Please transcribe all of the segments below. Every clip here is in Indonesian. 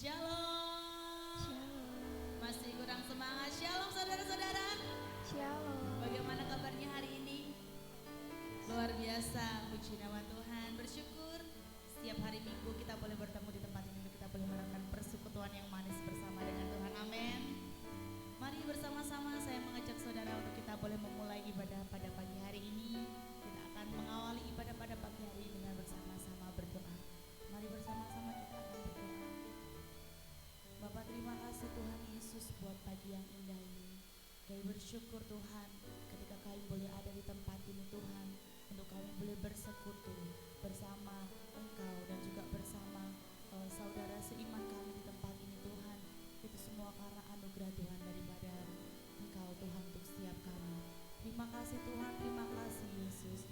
Shalom. Shalom. Masih kurang semangat. Shalom saudara-saudara. Shalom. Bagaimana kabarnya hari ini? Luar biasa, puji nama Tuhan. Bersyukur setiap hari Minggu kita boleh bertemu di tempat ini, kita boleh melakukan persekutuan yang manis bersama dengan Tuhan. Amin. Mari bersama-sama saya mengajak saudara untuk kita boleh memulai ibadah pada pagi hari ini. Kita akan mengawali ibadah pada pagi hari dengan bersama-sama berdoa. Mari bersama-sama kita akan berdoa. Bapak, terima kasih Tuhan Yesus buat pagi yang indah ini. Kami bersyukur Tuhan ketika kami boleh ada di tempat ini Tuhan, untuk kami boleh bersekutu bersama Engkau dan juga bersama saudara seiman kami di tempat ini Tuhan. Itu semua karena anugerah Tuhan daripada Engkau Tuhan untuk setiap kami. Terima kasih Tuhan, terima kasih Yesus.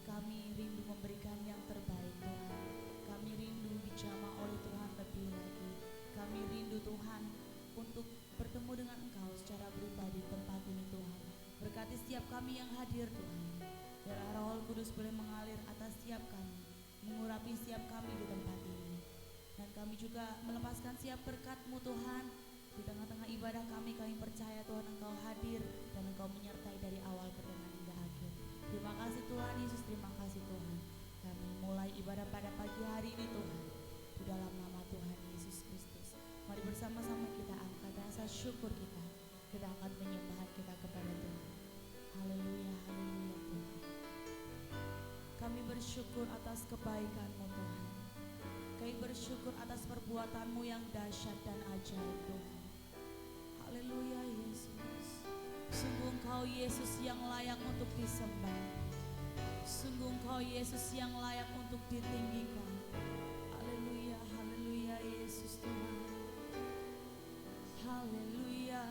Kami rindu memberikan yang terbaik Tuhan. Kami rindu dijamah oleh Tuhan lebih lagi. Kami rindu Tuhan untuk bertemu dengan Engkau secara pribadi di tempat ini Tuhan. Berkati setiap kami yang hadir Tuhan. Biar Roh Kudus boleh mengalir atas setiap kami, mengurapi setiap kami di tempat ini. Dan kami juga melepaskan setiap berkat-Mu Tuhan. Di tengah-tengah ibadah kami percaya Tuhan Engkau hadir dan Engkau menyertai dari awal pertengahan hingga akhir. Terima kasih Tuhan Yesus, terima kasih Tuhan. Kami mulai ibadah pada pagi hari ini Tuhan, di dalam nama Tuhan Yesus Kristus. Mari bersama-sama kita angkat rasa syukur kita. Kita angkat penyembahan kita kepada Tuhan. Haleluya, haleluya Tuhan. Kami bersyukur atas kebaikan-Mu Tuhan. Kami bersyukur atas perbuatan-Mu yang dahsyat dan ajaib Tuhan. Haleluya Yesus. Sungguh Engkau Yesus yang layak untuk disembah. Sungguh Engkau Yesus yang layak untuk ditinggikan. Haleluya, haleluya Yesus Tuhan. Haleluya.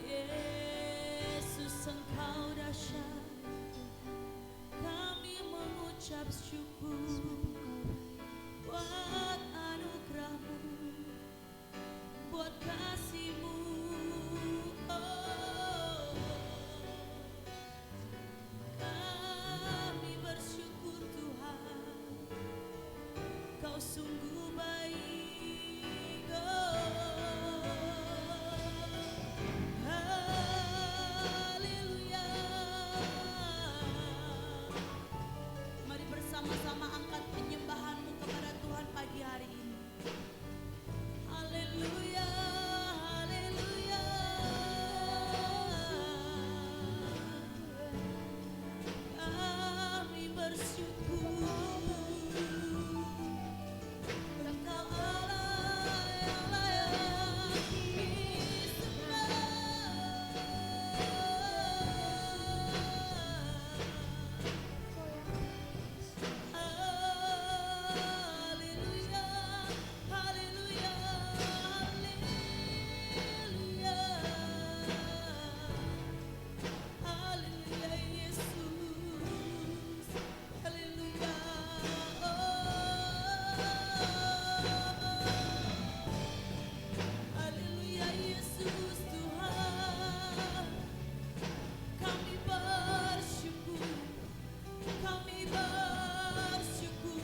Yesus Engkau dahsyat. Kami mengucap syukur buat anugerah-Mu, buat kasih-Mu. Oh, kami bersyukur Tuhan, Kau sungguh baik. Haleluya. Mari bersama-sama angkat penyembahan-Mu kepada Tuhan pagi hari ini. Haleluya, haleluya. Kami bersyukur Engkau Allah yang layak disembah. Haleluya, haleluya, haleluya. Haleluya Yesus. Haleluya. Haleluya Yesus Tuhan. Kami bersyukur. Kami bersyukur.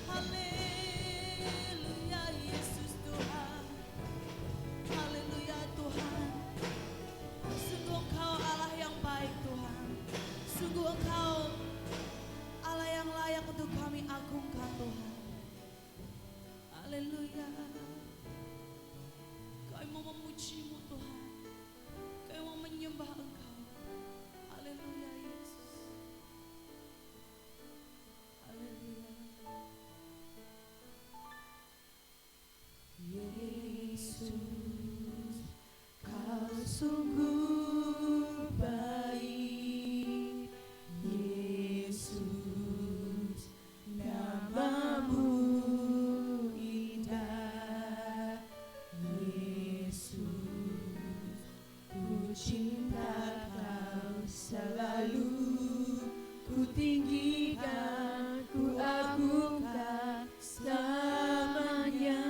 Haleluya Yesus Tuhan. Haleluya Tuhan. Sungguh Engkau Allah yang baik Tuhan. Sungguh Engkau Allah yang layak untuk kami agungkan Tuhan. Haleluya. Kami mau memuji-Mu Tuhan. Kami mau menyembah Engkau. Haleluya Yesus. Haleluya. Yesus, Kau sungguh baik. Yesus, nama-Mu indah. Yesus, ku cinta Kau selalu. Ku tinggikan, ku agungkan selamanya.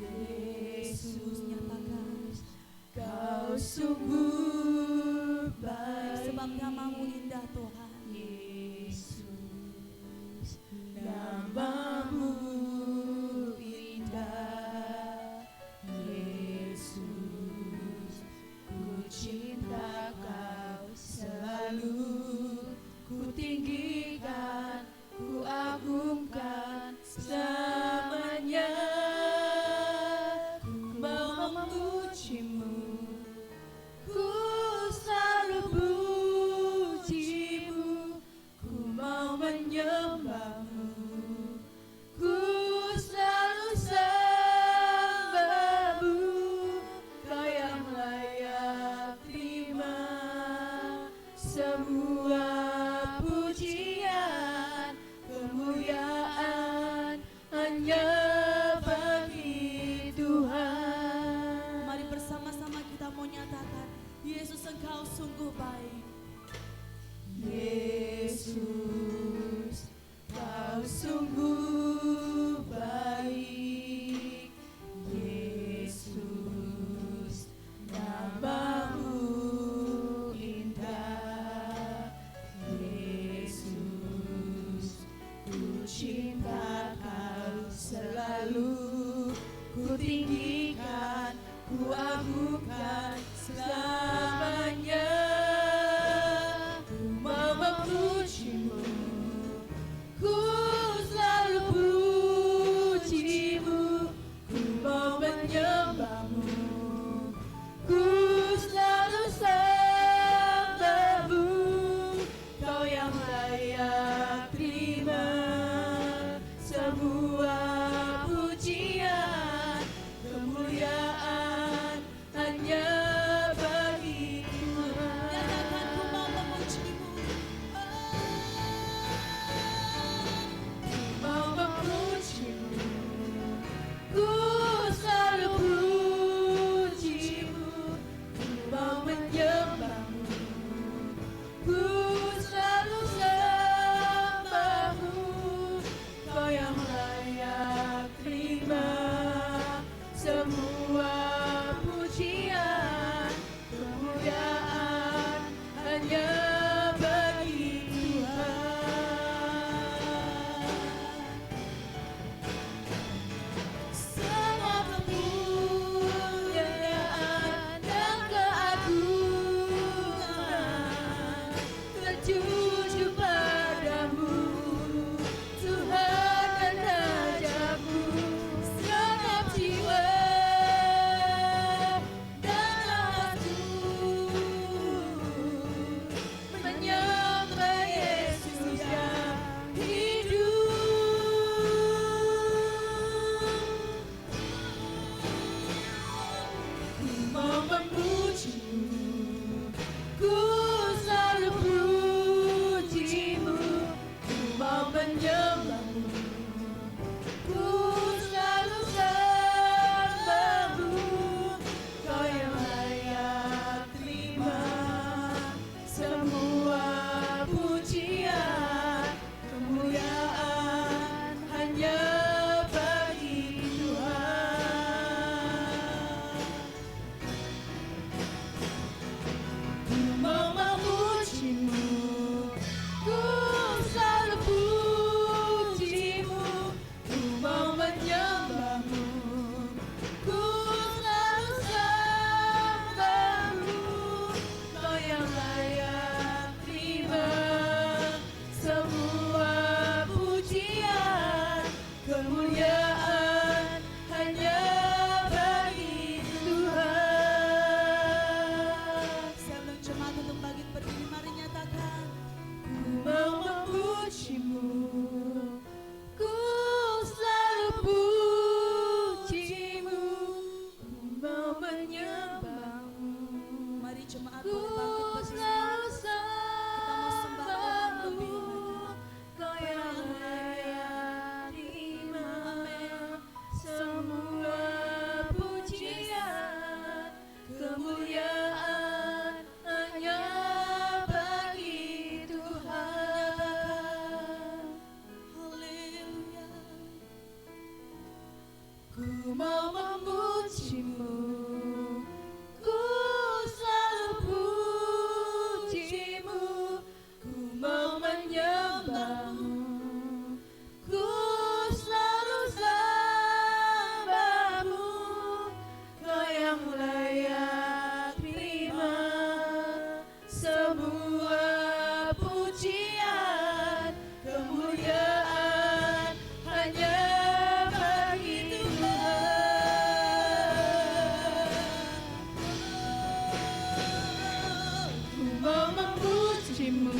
Yesus, nyatakan Kau sungguh baik. Sebab nama-Mu indah Tuhan. Yesus, semua pujian, kemuliaan hanya bagi Tuhan. Mari bersama-sama kita mau nyatakan, Yesus Engkau sungguh baik. Yesus, Kau sungguh baik. Yesus, namamu indah. Yesus, ku cinta Kau selalu, ku tinggikan, ku agungkan selamanya. Ku mau memujimu, ku selalu pujimu. Ku mau menyembahmu, ku selalu sembahmu. Kau yang layak terima semua pujian, kemuliaan hanya bagi Tuhan. Nyatakan ku mau memujimu. Mau memujimu, ku selalu pujimu. Ku mau menyembahmu, ku selalu sembahmu. Kau yang layak terima semua pujian, kemuliaan hanya bagi Tuhan. Semua kemuliaan dan keagungan tertuju padamu, Tuhan dan Rajaku. Segenap jiwa dan nafasku menyembah Yesus yang hidup. Ku mau memujimu, ku selalu pujimu. Ku mau menyembahmu, ku selalu sembahmu. Kau yang layak terima semua pujian, kemuliaan hanya bagi Tuhan. Ku mau memujimu, ku selalu pujimu. Ku mau menyembahmu, ku selalu sembahmu. Kau yang layak terima semua pujian, kemuliaan hanya bagi Tuhan. Saya belum jemaat untuk bangkit berdiri, mari nyatakan. Ku mau memujimu, ku selalu pujimu. Ku mau menyembahmu, Mari jemaat ku boleh bangkit berdiri. selalu mau sembah Tuhan lebih sembahmu. Kau yang layak terima semua pujian, kemuliaan hanya bagi Tuhan. Haleluya. Ku mau memujimu, ku selalu pujimu. Ku mau menyembahmu, ku selalu sembahmu. Kau yang layak terima semua pujian, kemuliaan hanya bagi Tuhan. Ku mau memujimu,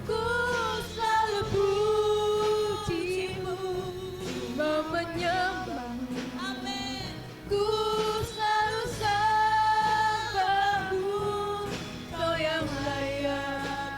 ku selalu pujimu. Ku mau menyembahmu, Amin. ku selalu sembahmu. Kau yang layak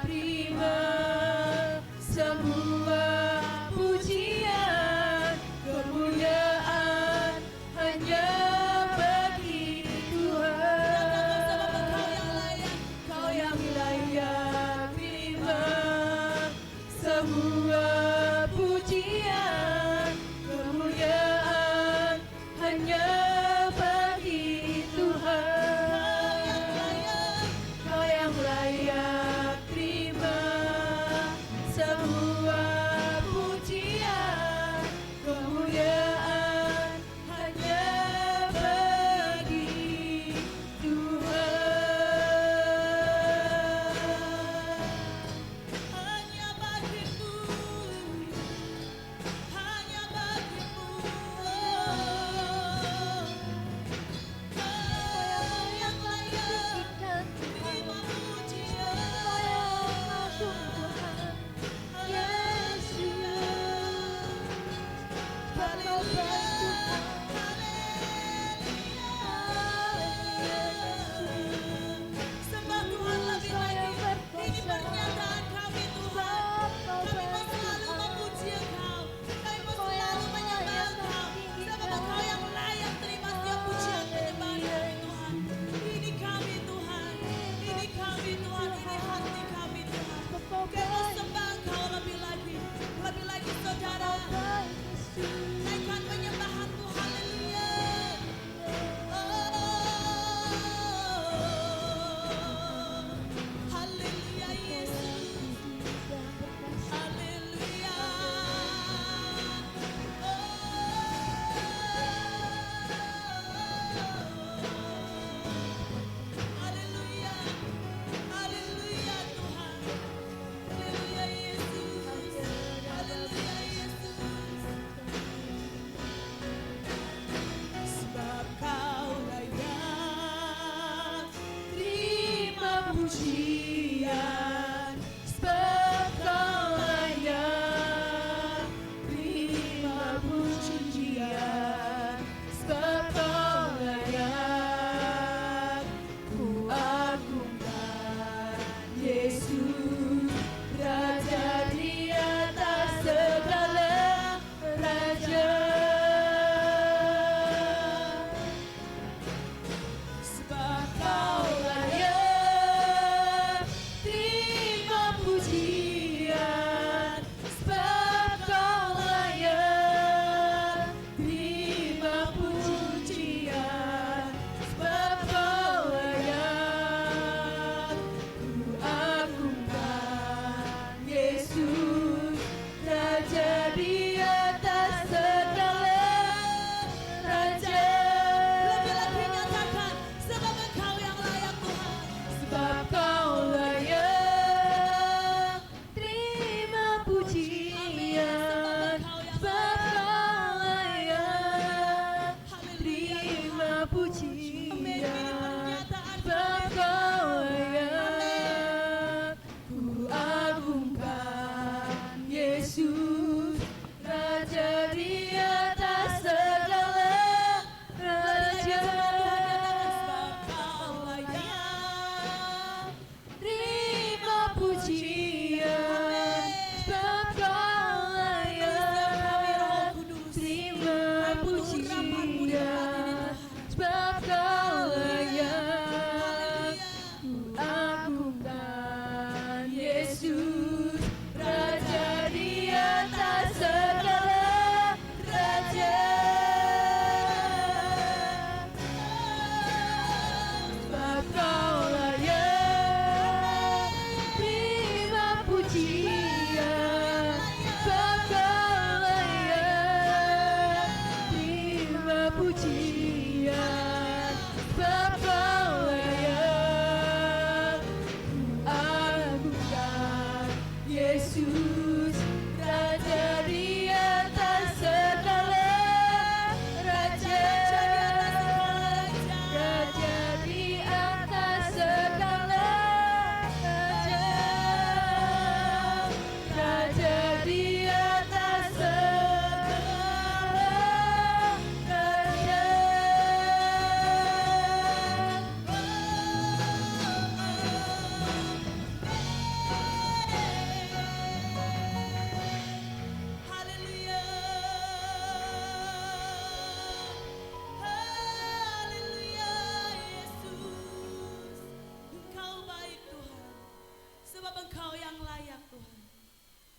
layak Tuhan.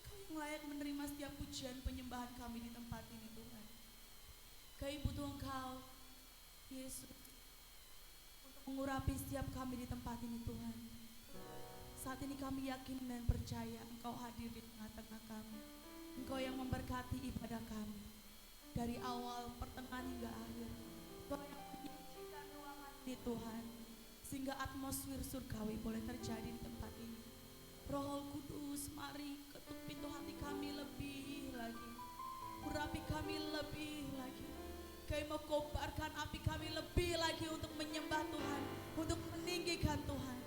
Kau yang layak menerima setiap pujian penyembahan kami di tempat ini Tuhan. Kami butuh Engkau, Yesus, untuk mengurapi setiap kami di tempat ini Tuhan. Saat ini kami yakin dan percaya Engkau hadir di tengah-tengah kami. Engkau yang memberkati ibadah kami dari awal, pertengahan hingga akhir. Engkau yang menyucikan ruangan ini Tuhan, sehingga atmosfer surgawi boleh terjadi di tempat ini. Roh Kudus, mari ketuk pintu hati kami lebih lagi, urapi kami lebih lagi. Kami mau kobarkan api kami lebih lagi untuk menyembah Tuhan, untuk meninggikan Tuhan.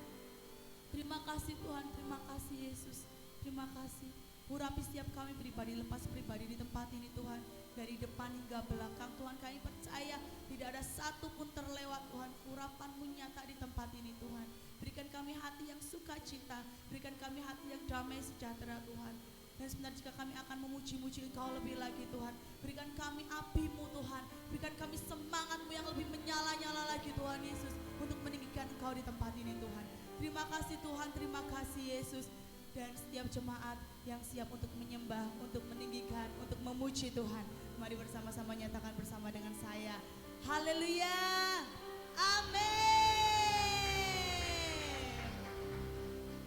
Terima kasih Tuhan, terima kasih Yesus, terima kasih. Urapi setiap kami pribadi, lepas pribadi di tempat ini Tuhan, dari depan hingga belakang Tuhan. Kami percaya tidak ada satu pun terlewat Tuhan. Urapan-Mu nyata di tempat ini Tuhan. Berikan kami hati yang sukacita, berikan kami hati yang damai sejahtera Tuhan. Dan sebenarnya jika kami akan memuji-muji Engkau lebih lagi Tuhan, berikan kami api-Mu Tuhan, berikan kami semangat-Mu yang lebih menyala-nyala lagi Tuhan Yesus, untuk meninggikan Engkau di tempat ini Tuhan. Terima kasih Tuhan, terima kasih Yesus. Dan setiap jemaat yang siap untuk menyembah, untuk meninggikan, untuk memuji Tuhan, mari bersama-sama nyatakan bersama dengan saya, haleluya, amin.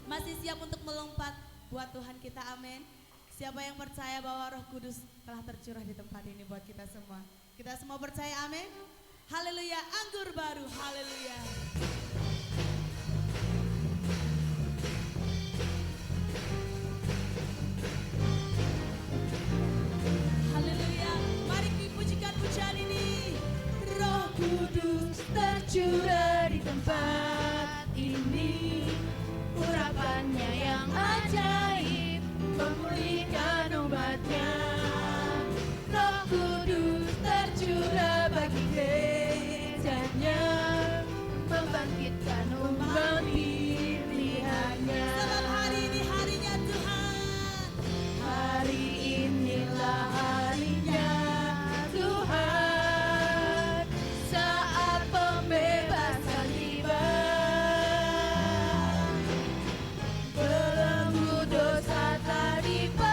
Masih siap untuk melompat buat Tuhan kita, amin. Siapa yang percaya bahwa Roh Kudus telah tercurah di tempat ini buat kita semua? Kita semua percaya, amin. Haleluya, anggur baru, haleluya. Haleluya, mari dipujikan pujian ini. Roh Kudus tercurah di tempat ini, urapannya yang ajaib memulihkan umatnya. Roh Kudus tercurah bagi gerejanya, membangkitkan umat pilihannya. Sebab hari ini harinya Tuhan, Hari inilah harinya Tuhan, saat pembebasan tiba. Belenggu dosa tak dipatahkan,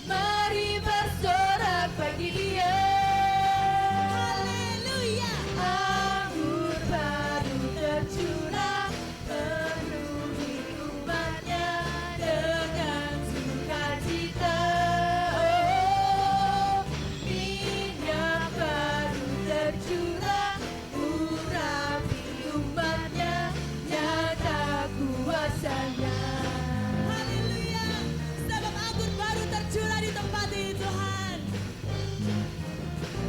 mari bersorak bagi Dia. haleluya. Anggur baru tercurah, penuhi umatnya dengan sukacita. Oh, minyak baru tercurah, urapi umatnya, nyata kuasanya. Haleluya, sebab anggur baru tercurah di tempat ini Tuhan.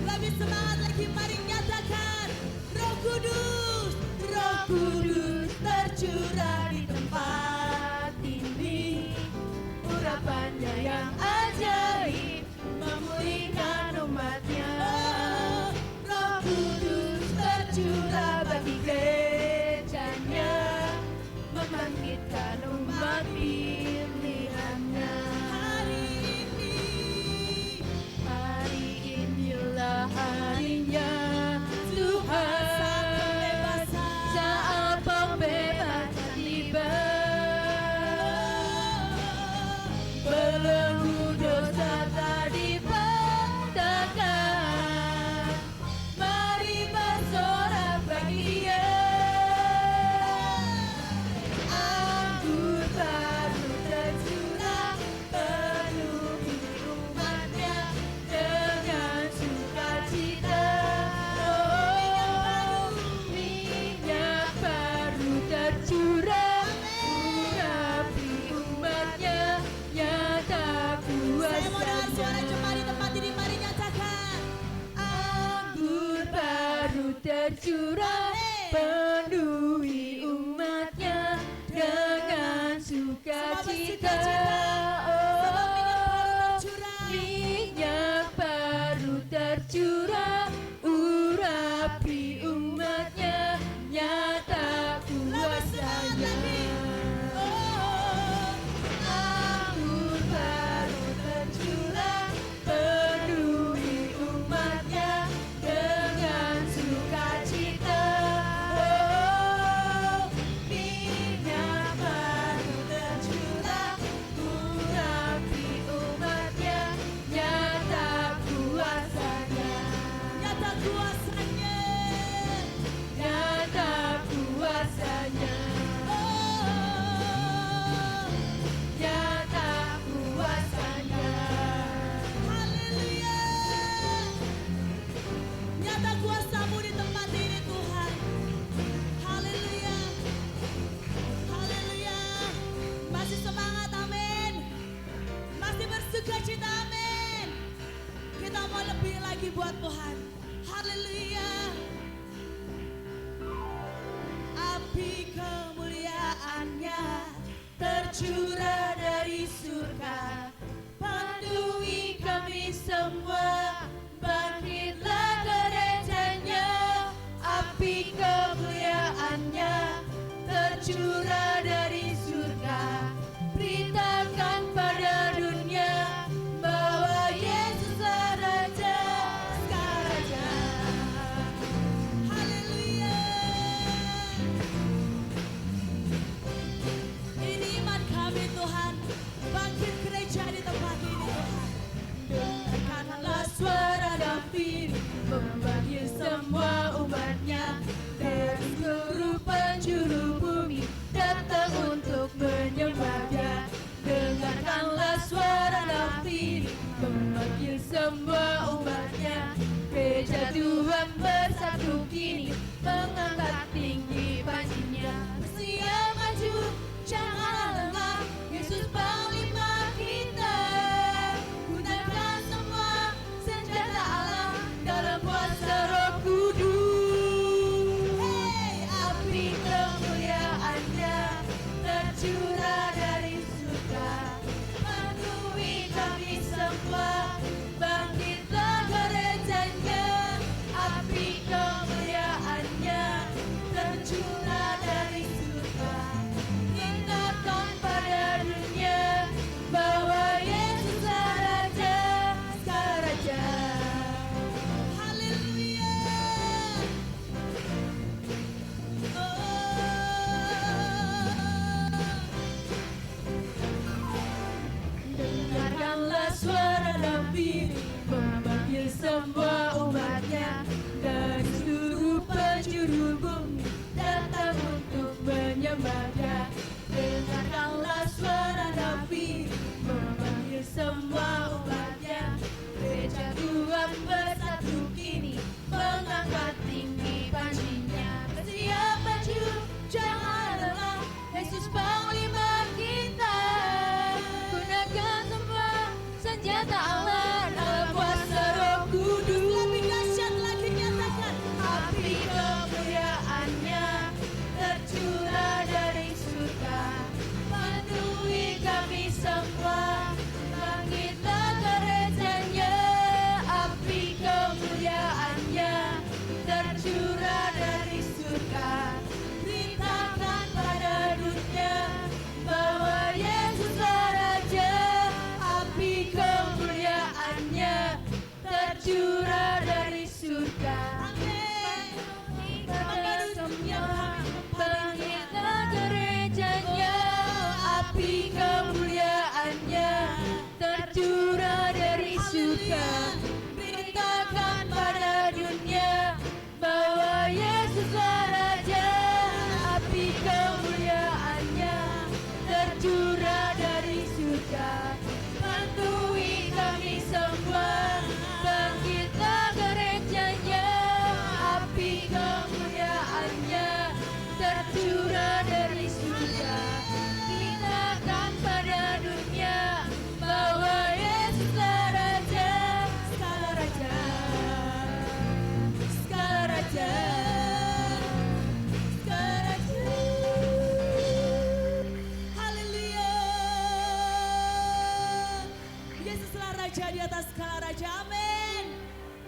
Lebih semangat lagi, mari nyatakan Roh Kudus, Roh Kudus tercurah di tempat ini, urapannya yang ajaib memulihkan umatnya. Roh Kudus tercurah bagi gerejanya, membangkitkan umat pilihannya. Hari inilah harinya Tuhan, saat pembebasan tiba. Belenggu dosa tak dipatahkan, mari bersorak bagi Dia. Anggur baru tercurah, penuhi umatnya dengan sukacita. Oh, minyak baru tercurah, urapi umatnya, nyata Saya mau dengar suara kuasanya. jemaat di tempat ini, mari nyatakan Anggur baru tercurah, penuhi umatnya dengan sukacita. Oh, minyak baru tercurah, urapi umatnya, nyata kuasanya. Oh, anggur baru tercurah, penuhi umatnya dengan sukacita. Oh, minyak Tuhan. Haleluya. Api kemuliaan-Nya tercurah dari surga, penuhi kami semua. Bangkitlah gerejanya, api kemuliaan-Nya tercurah dari surga. Beritakan pada dunia bahwa Yesus Raja, Segala Raja. Haleluya. Ini iman kami Tuhan, bangkit gereja di tempat ini Tuhan. Dengarkanlah suara David, memanggil semua umatnya dari seluruh penjuru bumi datang untuk menyembah-Nya. Dengarkanlah suara David, memanggil semua umatnya. Gereja Tuhan bersatu kini, mengangkat tinggi panjinya. Bersiap maju, jangan lengah, Yesus Panglima kita. Gunakan semua senjata Allah dalam kuasa Roh Kudus. Hey, api kemuliaan-Nya tercurah dari surga, penuhi kami semua. Bangkitlah gerejanya, api kemuliaan-Nya tercurah dari surga. Ingatkan pada dunia bahwa Yesus Raja, Segala Raja. Haleluya. Dengarkanlah suara David, memanggil semua umatnya dari seluruh penjuru bumi datang untuk menyembah-Nya. Dengarkanlah suara David, memanggil semua umatnya. Gereja Tuhan bersatu kini, mengangkat tinggi panjinya. Bersiap maju, jangan lengah, Yesus Panglima kita. Gunakan semua senjata Allah dalam kuasa Roh Kudus. Lebih dahsyat lagi nyatakan, api kemuliaan-Nya tercurah dari surga, penuhi kami semua. Bangkitlah gerejanya, api kemuliaan-Nya tercurah dari surga. Beritakan pada dunia bahwa Yesus Raja, api kemuliaan-Nya tercurah dari surga. Amin. Pada semua, bangkitlah gerejanya, api kemuliaan-Nya tercurah dari surga. Beritakan pada dunia bahwa Yesus Raja, api kemuliaan-Nya tercurah dari surga. Penuhi kami semua, bangkitlah gerejanya, api kemuliaan-Nya tercurah dari surga. Beritakan pada dunia bahwa Yesus Raja, Segala Raja. Segala Raja, Segala Raja. Haleluya. Yesuslah Raja di atas segala raja. Amin.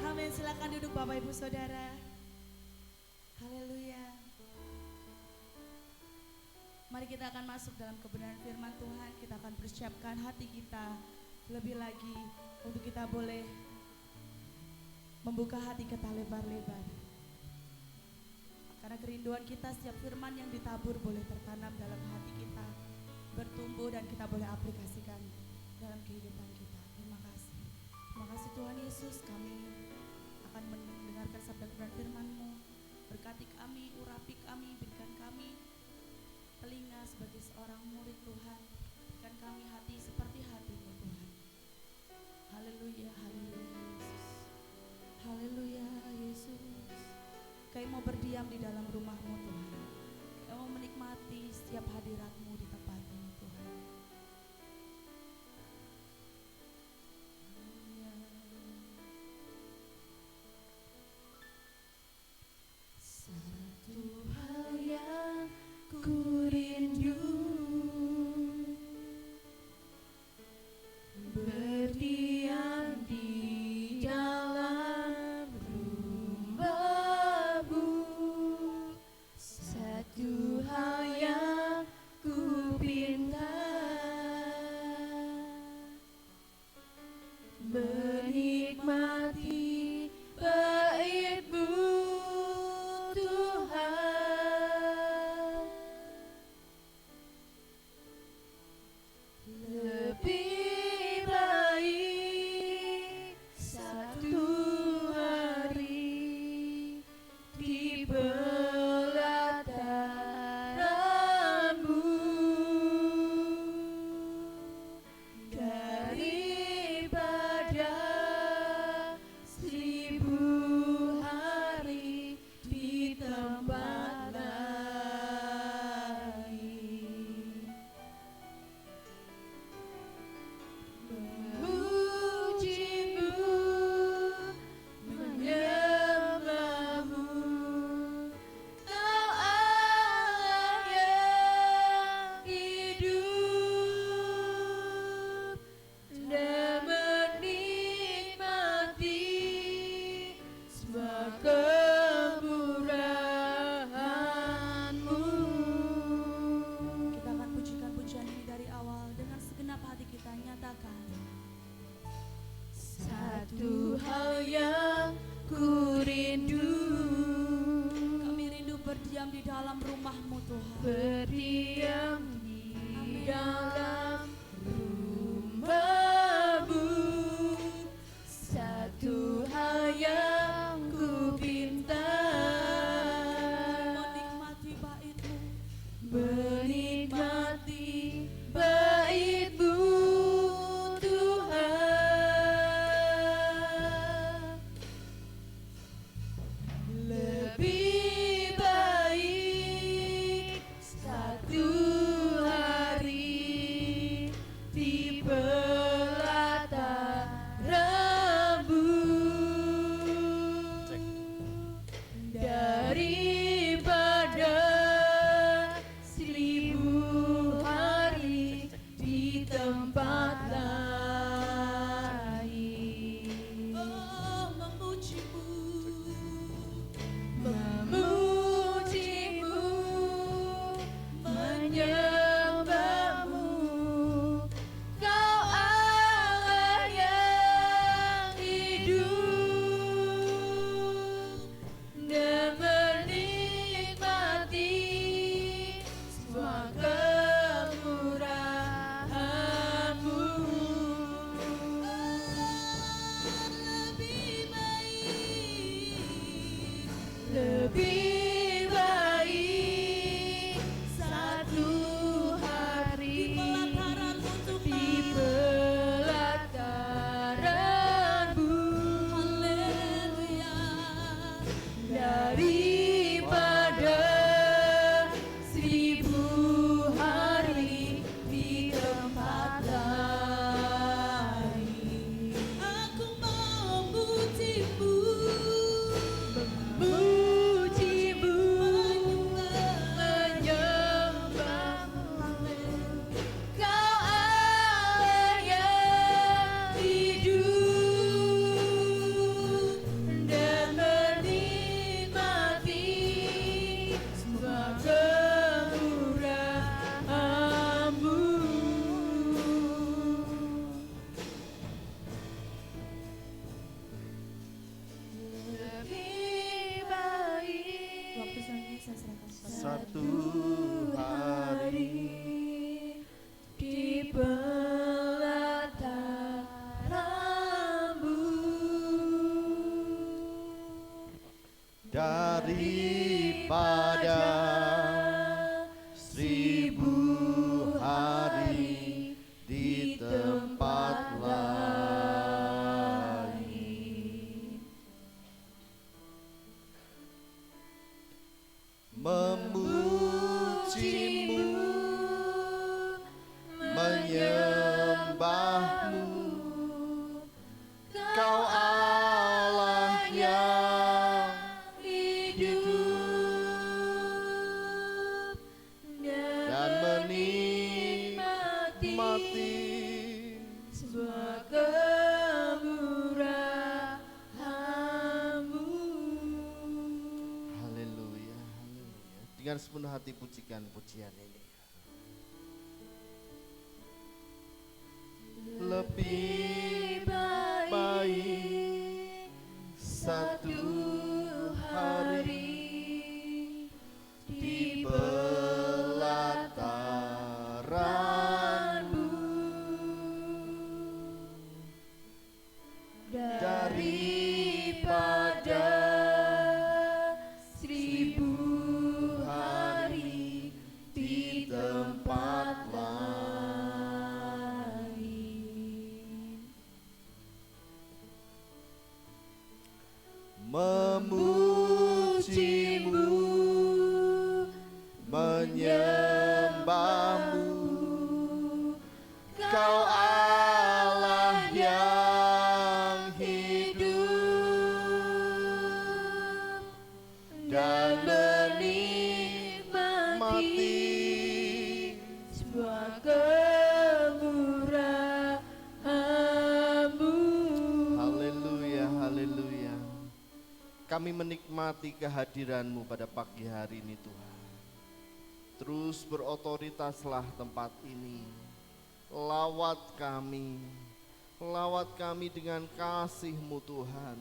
Amin. Silakan duduk Bapak Ibu Saudara. Haleluya. Mari kita akan masuk dalam kebenaran firman Tuhan. Kita akan persiapkan hati kita lebih lagi untuk kita boleh membuka hati kita lebar-lebar. Karena kerinduan kita setiap firman yang ditabur boleh tertanam dalam hati kita, bertumbuh dan kita boleh aplikasikan dalam kehidupan kita. Terima kasih. Terima kasih Tuhan Yesus, kami akan mendengarkan sabda kebenaran firman-Mu. Berkati kami, urapi kami, berikan kami telinga sebagai seorang murid Tuhan. Berikan kami hati seperti hati-Mu Tuhan. Haleluya, haleluya Yesus. Haleluya Yesus. Kami mau berdiam di dalam rumah-Mu Tuhan. Kami mau menikmati setiap hadirat-Mu di tempat ini Tuhan. Haleluya. dalam rumahmu. Satu hal yang ku pinta, menikmati baitmu, menikmati baitmu Tuhan. Lebih baik satu hari di pelataranmu daripada 1000 hari di tempat lain. oh memujimu, Memujimu, menyembahmu, Kau Allah yang hidup, dan menikmati semua kemurahan-Mu. lebih baik, Lebih baik satu hari pelataranmu di Tuhan. pelataranmu Haleluya, daripada 1000 hari di tempat lain. aku memujimu, Memujimu, menyembahmu, Kau Allah yang hidup, dan menikmati semua kemurahan-Mu. Lebih baik waktu selanjutnya saya serahkan kepada Satu hari di pelataranmu daripada 1000 hari di tempat lain. Memujimu, menyembahmu, Kau Allah yang hidup, dan menikmati semua kemurahan-Mu. Haleluya, haleluya. Dengan sepenuh hati pujikan pujian ini. Lebih baik satu hari di pelataranmu daripada 1000 hari di tempat lain. memujimu, menyembahmu, Kau Allah yang hidup, dan menikmati semua kemurahan-Mu. Haleluya, haleluya. Kami menikmati kehadiran-Mu pada pagi hari ini Tuhan. Terus berotoritaslah tempat ini. Lawat kami dengan kasih-Mu Tuhan.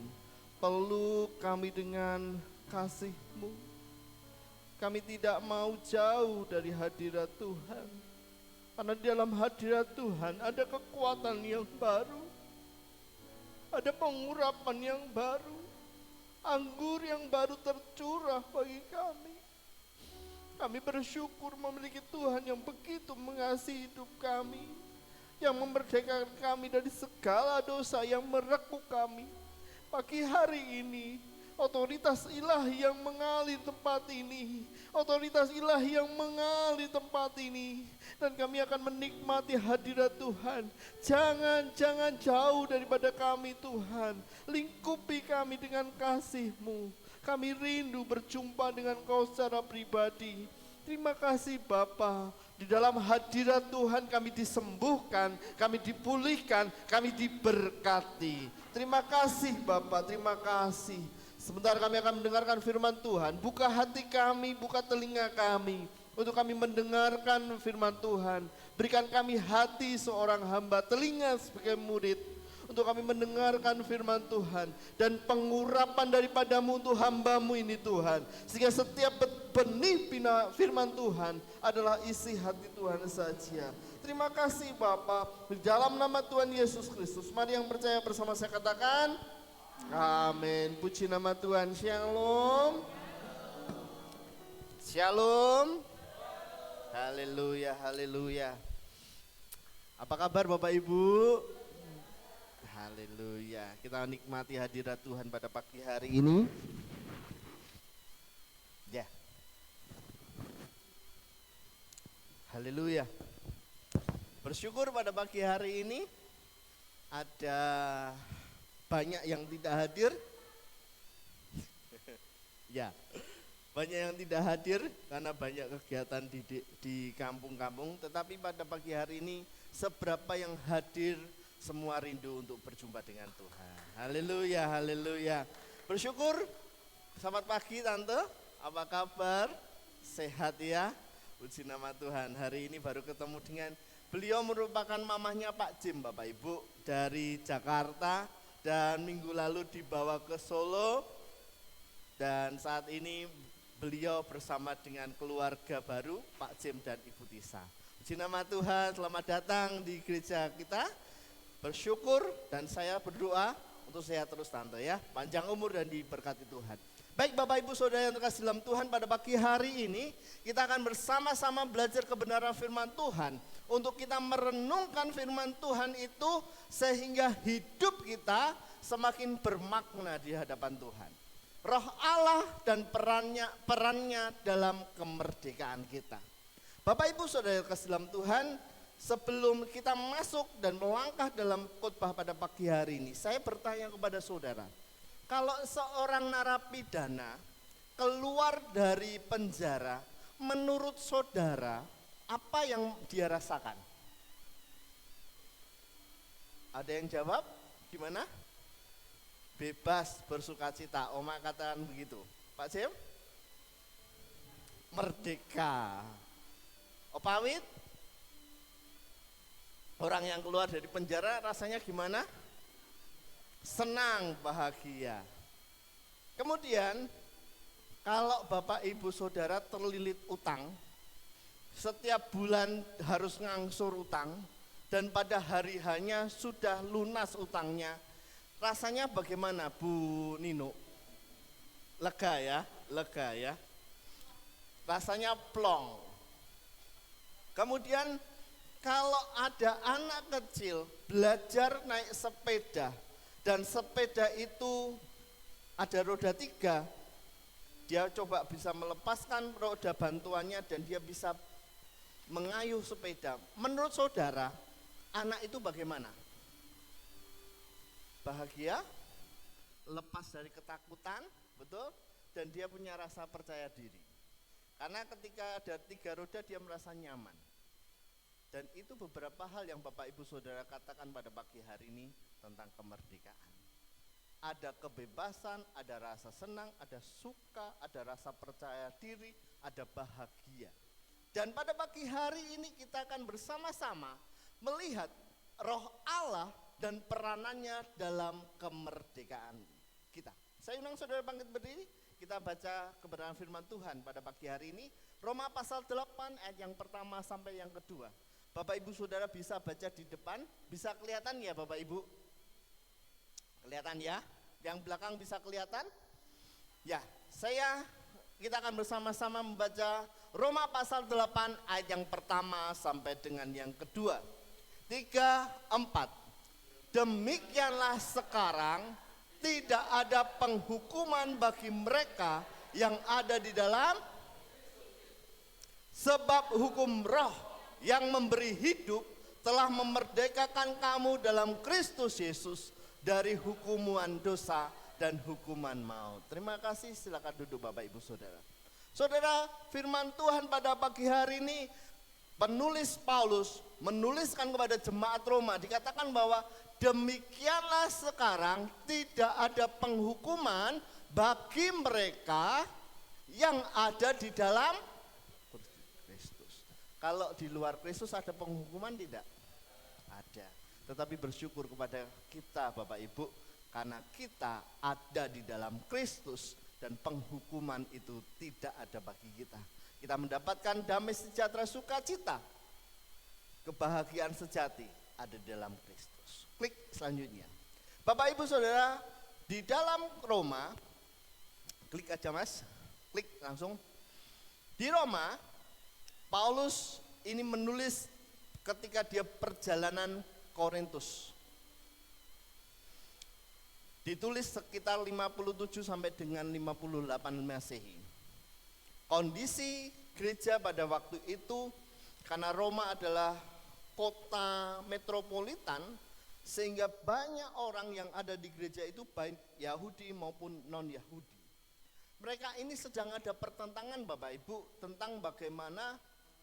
Peluk kami dengan kasih-Mu. Kami tidak mau jauh dari hadirat Tuhan. Karena di dalam hadirat Tuhan ada kekuatan yang baru, ada pengurapan yang baru, anggur yang baru tercurah bagi kami. Kami bersyukur memiliki Tuhan yang begitu mengasihi hidup kami, yang memerdekakan kami dari segala dosa yang merekuk kami. Pagi hari ini, otoritas ilahi yang mengalir tempat ini, otoritas ilahi yang mengalir tempat ini, dan kami akan menikmati hadirat Tuhan. Jangan jauh daripada kami Tuhan, lingkupi kami dengan kasih-Mu. Kami rindu berjumpa dengan Kau secara pribadi. Terima kasih Bapa. Di dalam hadirat Tuhan kami disembuhkan, kami dipulihkan, kami diberkati. Terima kasih Bapa, terima kasih. Sebentar kami akan mendengarkan firman Tuhan. Buka hati kami, buka telinga kami untuk kami mendengarkan firman Tuhan. Berikan kami hati seorang hamba, telinga sebagai murid, untuk kami mendengarkan firman Tuhan dan pengurapan daripada-Mu untuk hamba-Mu ini Tuhan. Sehingga setiap benih firman Tuhan adalah isi hati Tuhan saja. Terima kasih Bapa. Di dalam nama Tuhan Yesus Kristus, mari yang percaya bersama saya katakan amin. Puji nama Tuhan. Shalom. Shalom. Haleluya, haleluya. Apa kabar Bapak Ibu? Haleluya. Kita nikmati hadirat Tuhan pada pagi hari ini. Ya. Haleluya. Bersyukur pada pagi hari ini ada banyak yang tidak hadir. Ya. Banyak yang tidak hadir karena banyak kegiatan di kampung-kampung, tetapi pada pagi hari ini seberapa yang hadir, semua rindu untuk berjumpa dengan Tuhan. Haleluya, haleluya. Bersyukur. Selamat pagi Tante, apa kabar? Sehat ya? Puji nama Tuhan. Hari ini baru ketemu dengan beliau, merupakan mamahnya Pak Jim Bapak Ibu, dari Jakarta, dan minggu lalu dibawa ke Solo, dan saat ini beliau bersama dengan keluarga baru Pak Jim dan Ibu Tisa. Puji nama Tuhan, selamat datang di gereja kita. Bersyukur dan saya berdoa untuk sehat terus Tante ya, panjang umur dan diberkati Tuhan. Baik Bapak Ibu Saudara yang terkasih dalam Tuhan, pada pagi hari ini kita akan bersama-sama belajar kebenaran firman Tuhan. Untuk kita merenungkan firman Tuhan itu sehingga hidup kita semakin bermakna di hadapan Tuhan. Roh Allah dan perannya dalam kemerdekaan kita. Bapak Ibu Saudara yang terkasih dalam Tuhan, sebelum kita masuk dan melangkah dalam khotbah pada pagi hari ini, saya bertanya kepada saudara, kalau seorang narapidana keluar dari penjara, menurut saudara, apa yang dia rasakan? Ada yang jawab? Gimana? Bebas bersukacita, Oma katakan begitu. Pak Jim? Merdeka. Opawit? Orang yang keluar dari penjara rasanya gimana? Senang, bahagia. Kemudian kalau Bapak Ibu Saudara terlilit utang, setiap bulan harus ngangsur utang, dan pada hari hanya sudah lunas utangnya, rasanya bagaimana Bu Nino? Lega ya, lega ya. Rasanya plong. Kemudian kalau ada anak kecil belajar naik sepeda, dan sepeda itu ada roda 3, dia coba bisa melepaskan roda bantuannya dan dia bisa mengayuh sepeda. Menurut saudara, anak itu bagaimana? Bahagia, lepas dari ketakutan, betul? Dan dia punya rasa percaya diri. Karena ketika ada 3 roda dia merasa nyaman. Dan itu beberapa hal yang Bapak Ibu Saudara katakan pada pagi hari ini tentang kemerdekaan. Ada kebebasan, ada rasa senang, ada suka, ada rasa percaya diri, ada bahagia. Dan pada pagi hari ini kita akan bersama-sama melihat Roh Allah dan peranannya dalam kemerdekaan kita. Saya undang saudara bangkit berdiri, kita baca kebenaran firman Tuhan pada pagi hari ini. Roma pasal 8 ayat yang pertama sampai yang kedua. Bapak Ibu Saudara bisa baca di depan, bisa kelihatan ya Bapak Ibu? Kelihatan ya? Yang belakang bisa kelihatan? Ya, kita akan bersama-sama membaca Roma pasal 8 ayat yang pertama sampai dengan yang kedua. 3, 4. Demikianlah sekarang tidak ada penghukuman bagi mereka yang ada di dalam, sebab hukum roh yang memberi hidup telah memerdekakan kamu dalam Kristus Yesus dari hukuman dosa dan hukuman maut. Terima kasih, silakan duduk Bapak Ibu Saudara. Saudara, firman Tuhan pada pagi hari ini, penulis Paulus menuliskan kepada jemaat Roma, dikatakan bahwa demikianlah sekarang tidak ada penghukuman bagi mereka yang ada di dalam Kristus. Kalau di luar Kristus ada penghukuman tidak? Ada. Tetapi bersyukur kepada kita Bapak Ibu, karena kita ada di dalam Kristus dan penghukuman itu tidak ada bagi kita. Kita mendapatkan damai sejahtera sukacita, kebahagiaan sejati ada di dalam Kristus. Klik selanjutnya. Bapak Ibu Saudara, di dalam Roma, klik aja Mas, klik langsung. Di Roma, Paulus ini menulis ketika dia perjalanan Korintus. Ditulis sekitar 57 sampai dengan 58 Masehi. Kondisi gereja pada waktu itu, karena Roma adalah kota metropolitan, sehingga banyak orang yang ada di gereja itu baik Yahudi maupun non-Yahudi. Mereka ini sedang ada pertentangan Bapak Ibu tentang bagaimana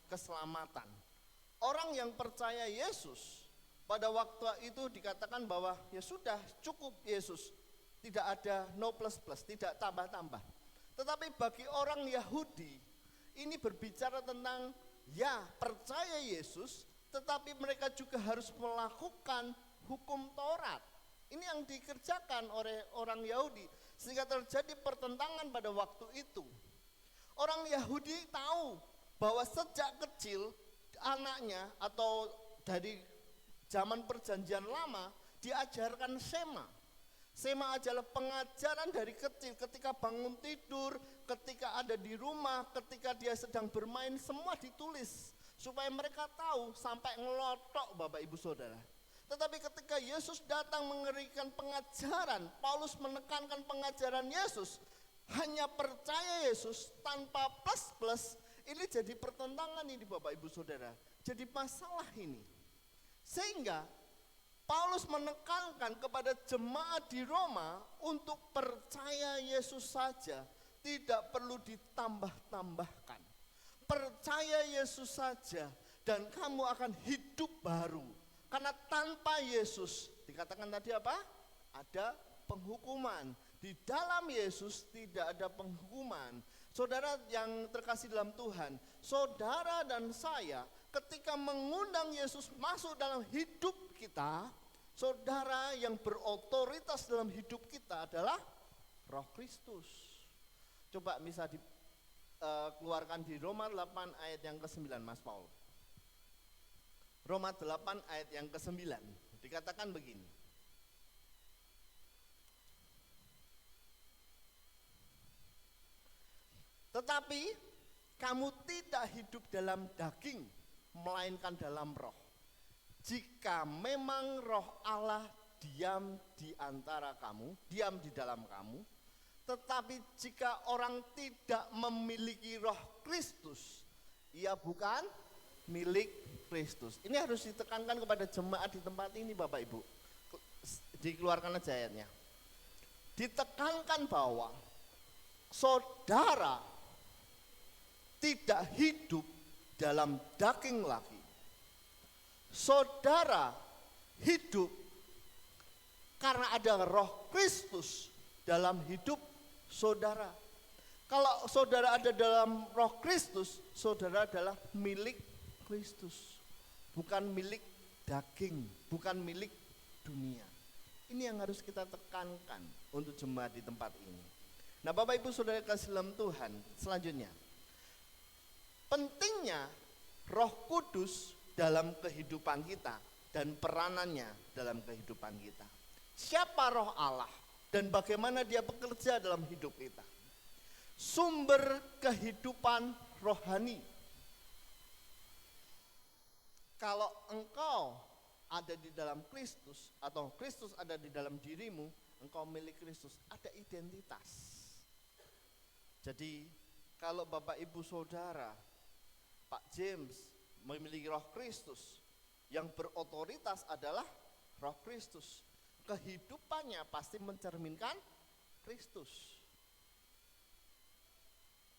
keselamatan. Orang yang percaya Yesus pada waktu itu dikatakan bahwa ya sudah cukup Yesus, tidak ada no plus plus, tidak tambah-tambah. Tetapi bagi orang Yahudi ini berbicara tentang ya percaya Yesus, tetapi mereka juga harus melakukan hukum Taurat. Ini yang dikerjakan oleh orang Yahudi, sehingga terjadi pertentangan pada waktu itu. Orang Yahudi tahu bahwa sejak kecil anaknya atau dari zaman perjanjian lama diajarkan sema. Sema adalah pengajaran dari kecil, ketika bangun tidur, ketika ada di rumah, ketika dia sedang bermain, semua ditulis supaya mereka tahu sampai ngelotok Bapak Ibu Saudara. Tetapi ketika Yesus datang mengerikan pengajaran, Paulus menekankan pengajaran Yesus, hanya percaya Yesus tanpa plus-plus, ini jadi pertentangan ini Bapak Ibu Saudara, jadi masalah ini. Sehingga Paulus menekankan kepada jemaat di Roma untuk percaya Yesus saja, tidak perlu ditambah-tambahkan. Percaya Yesus saja dan kamu akan hidup baru. Karena tanpa Yesus, dikatakan tadi apa? Ada penghukuman. Di dalam Yesus tidak ada penghukuman. Saudara yang terkasih dalam Tuhan, saudara dan saya ketika mengundang Yesus masuk dalam hidup kita, saudara yang berotoritas dalam hidup kita adalah Roh Kristus. Coba bisa dikeluarkan di Roma 8 ayat yang ke-9 Mas Paul. Roma 8 ayat yang ke-9 dikatakan begini. Tetapi kamu tidak hidup dalam daging, melainkan dalam roh. Jika memang roh Allah diam di antara kamu, diam di dalam kamu, tetapi jika orang tidak memiliki roh Kristus, ia bukan milik Kristus. Ini harus ditekankan kepada jemaat di tempat ini Bapak Ibu. Dikeluarkan aja ayatnya. Ditekankan bahwa saudara tidak hidup dalam daging lagi. Saudara hidup karena ada roh Kristus dalam hidup saudara. Kalau saudara ada dalam roh Kristus, saudara adalah milik Kristus. Bukan milik daging, bukan milik dunia. Ini yang harus kita tekankan untuk jemaat di tempat ini. Nah Bapak Ibu Saudara kasih dalam Tuhan, selanjutnya. Pentingnya Roh Kudus dalam kehidupan kita dan peranannya dalam kehidupan kita. Siapa roh Allah dan bagaimana dia bekerja dalam hidup kita? Sumber kehidupan rohani. Kalau engkau ada di dalam Kristus atau Kristus ada di dalam dirimu, engkau milik Kristus, ada identitas. Jadi kalau Bapak Ibu Saudara, Pak James memiliki roh Kristus, yang berotoritas adalah roh Kristus. Kehidupannya pasti mencerminkan Kristus.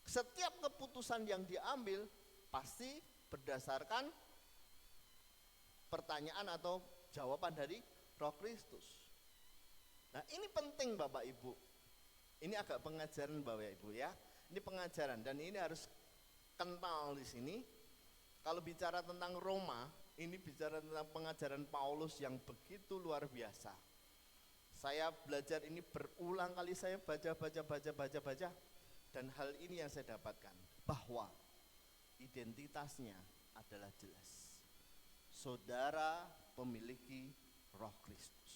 Setiap keputusan yang diambil pasti berdasarkan pertanyaan atau jawaban dari roh Kristus. Nah ini penting Bapak Ibu. Ini agak pengajaran Bapak Ibu ya. Ini pengajaran dan ini harus kental di sini. Kalau bicara tentang Roma, ini bicara tentang pengajaran Paulus yang begitu luar biasa. Saya belajar ini berulang kali, saya baca dan hal ini yang saya dapatkan bahwa identitasnya adalah jelas. Saudara memiliki roh Kristus.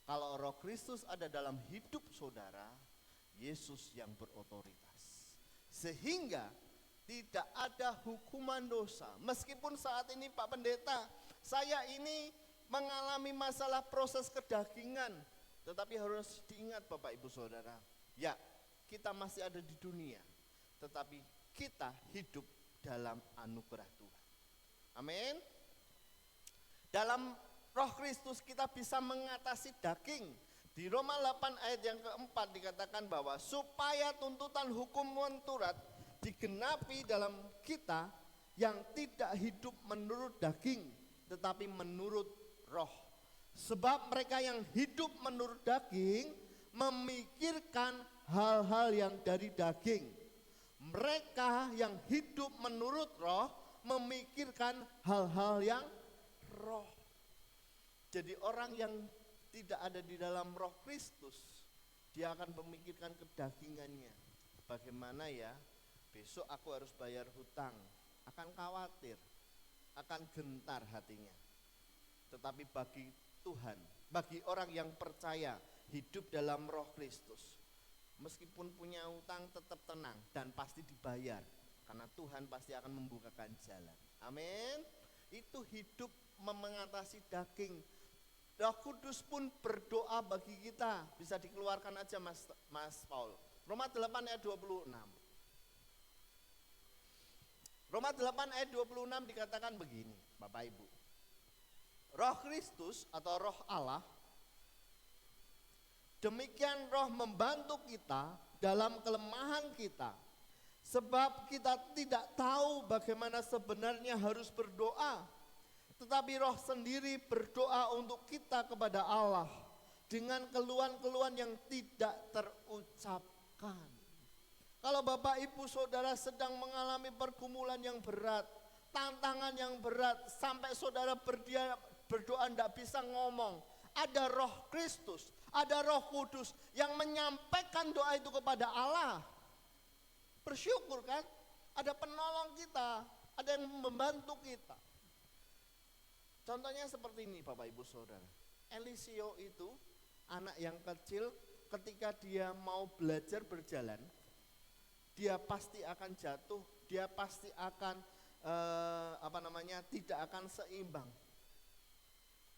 Kalau roh Kristus ada dalam hidup saudara, Yesus yang berotoritas. Sehingga tidak ada hukuman dosa. Meskipun saat ini Pak Pendeta, saya ini mengalami masalah proses kedagingan. Tetapi harus diingat Bapak Ibu Saudara, ya kita masih ada di dunia. Tetapi kita hidup dalam anugerah Tuhan. Amin. Dalam roh Kristus kita bisa mengatasi daging. Di Roma 8 ayat yang keempat dikatakan bahwa supaya tuntutan hukum menturat digenapi dalam kita yang tidak hidup menurut daging tetapi menurut roh. Sebab mereka yang hidup menurut daging memikirkan hal-hal yang dari daging. Mereka yang hidup menurut roh memikirkan hal-hal yang roh. Jadi orang yang tidak ada di dalam roh Kristus, dia akan memikirkan kedagingannya. Bagaimana ya, besok aku harus bayar hutang, akan khawatir, akan gentar hatinya. Tetapi bagi Tuhan, bagi orang yang percaya hidup dalam roh Kristus, meskipun punya hutang tetap tenang dan pasti dibayar, karena Tuhan pasti akan membukakan jalan. Amin. Itu hidup mengatasi daging. Roh Kudus pun berdoa bagi kita. Bisa dikeluarkan aja Mas Paul. Roma 8 ayat 26. Roma 8 ayat 26 dikatakan begini, Bapak Ibu. Roh Kristus atau roh Allah, demikian roh membantu kita dalam kelemahan kita. Sebab kita tidak tahu bagaimana sebenarnya harus berdoa. Tetapi roh sendiri berdoa untuk kita kepada Allah dengan keluhan-keluhan yang tidak terucapkan. Kalau Bapak Ibu Saudara sedang mengalami pergumulan yang berat, tantangan yang berat, sampai saudara berdoa tidak bisa ngomong, ada roh Kristus, ada roh Kudus yang menyampaikan doa itu kepada Allah. Bersyukur kan, ada penolong kita, ada yang membantu kita. Contohnya seperti ini Bapak Ibu Saudara. Eliseo itu anak yang kecil, ketika dia mau belajar berjalan, dia pasti akan jatuh, dia pasti akan tidak akan seimbang.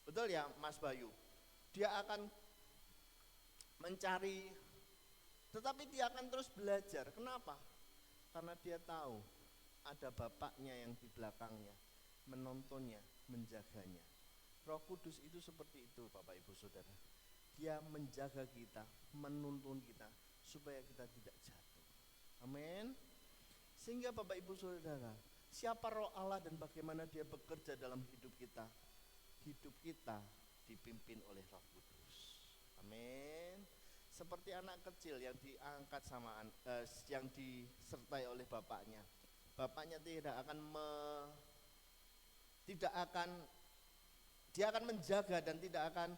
Betul ya Mas Bayu? Dia akan mencari, tetapi dia akan terus belajar. Kenapa? Karena dia tahu ada bapaknya yang di belakangnya, menontonnya, menjaganya. Roh Kudus itu seperti itu Bapak Ibu Saudara. Dia menjaga kita, menuntun kita supaya kita tidak jatuh. Amin. Sehingga Bapak Ibu Saudara, siapa roh Allah dan bagaimana dia bekerja dalam hidup kita? Hidup kita dipimpin oleh Roh Kudus. Amin. Seperti anak kecil yang diangkat yang disertai oleh bapaknya. Bapaknya dia akan menjaga dan tidak akan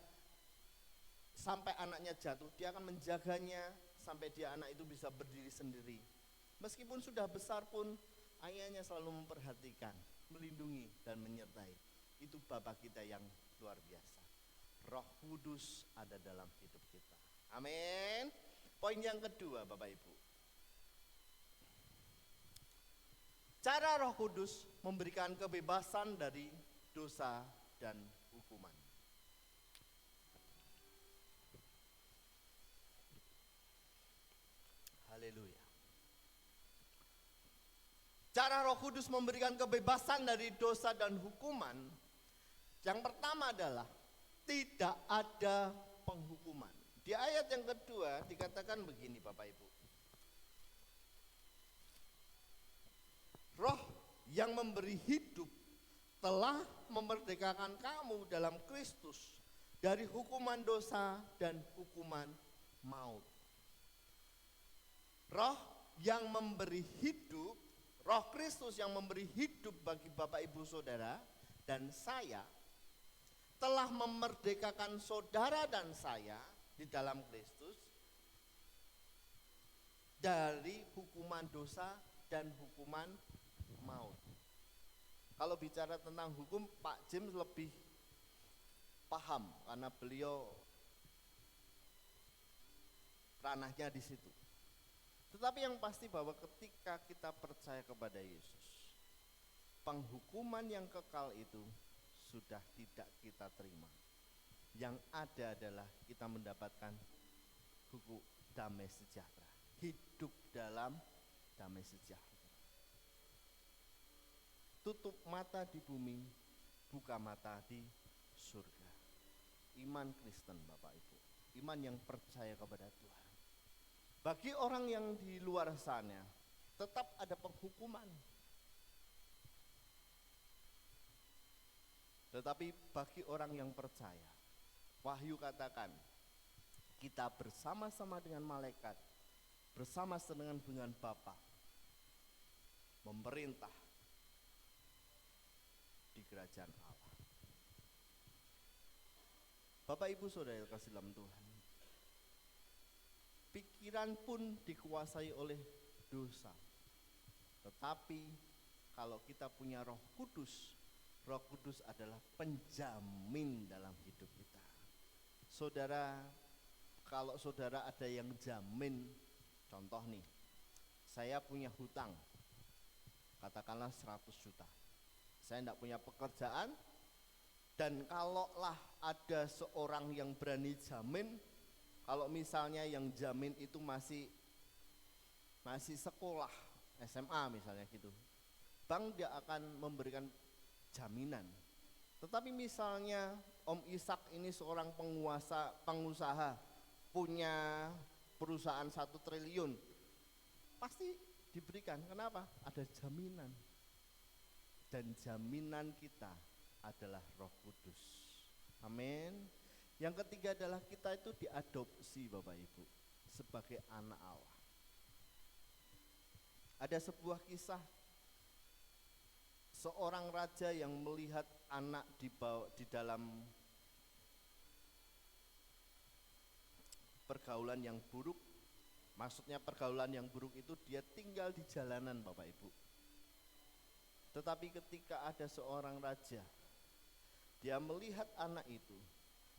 sampai anaknya jatuh. Dia akan menjaganya sampai anak itu bisa berdiri sendiri. Meskipun sudah besar pun ayahnya selalu memperhatikan. melindungi dan menyertai. Itu Bapa kita yang luar biasa. Roh Kudus ada dalam hidup kita. Amin. Poin yang kedua Bapak Ibu. Cara Roh Kudus memberikan kebebasan dari dosa dan hukuman. Haleluya. Cara Roh Kudus memberikan kebebasan dari dosa dan hukuman. Yang pertama adalah tidak ada penghukuman. Di ayat yang kedua dikatakan begini Bapak Ibu. Roh yang memberi hidup telah memerdekakan kamu dalam Kristus dari hukuman dosa dan hukuman maut. Roh yang memberi hidup, Roh Kristus yang memberi hidup bagi Bapak Ibu Saudara dan saya telah memerdekakan saudara dan saya di dalam Kristus dari hukuman dosa dan hukuman maut. Kalau bicara tentang hukum, Pak James lebih paham karena beliau ranahnya di situ. Tetapi yang pasti bahwa ketika kita percaya kepada Yesus, penghukuman yang kekal itu sudah tidak kita terima. Yang ada adalah kita mendapatkan hukum damai sejahtera, hidup dalam damai sejahtera. Tutup mata di bumi, buka mata di surga. Iman Kristen Bapak Ibu, iman yang percaya kepada Tuhan. Bagi orang yang di luar sana tetap ada penghukuman. Tetapi bagi orang yang percaya, Wahyu katakan kita bersama-sama dengan malaikat, bersama-sama dengan Bapa memerintah di kerajaan Allah. Bapak Ibu Saudara kasih dalam Tuhan, pikiran pun dikuasai oleh dosa. Tetapi kalau kita punya Roh Kudus, Roh Kudus adalah penjamin dalam hidup kita. Saudara, kalau saudara ada yang jamin, contoh nih, saya punya hutang, katakanlah 100 juta. Saya tidak punya pekerjaan, dan kalaulah ada seorang yang berani jamin, kalau misalnya yang jamin itu masih sekolah, SMA misalnya gitu, bank dia akan memberikan jaminan. Tetapi misalnya Om Ishak ini seorang pengusaha, punya perusahaan 1 triliun, pasti diberikan. Kenapa? Ada jaminan. Dan jaminan kita adalah Roh Kudus. Amin. Yang ketiga adalah kita itu diadopsi Bapak Ibu sebagai anak Allah. Ada sebuah kisah seorang raja yang melihat anak di dalam pergaulan yang buruk. Maksudnya pergaulan yang buruk itu dia tinggal di jalanan Bapak Ibu. Tetapi ketika ada seorang raja, dia melihat anak itu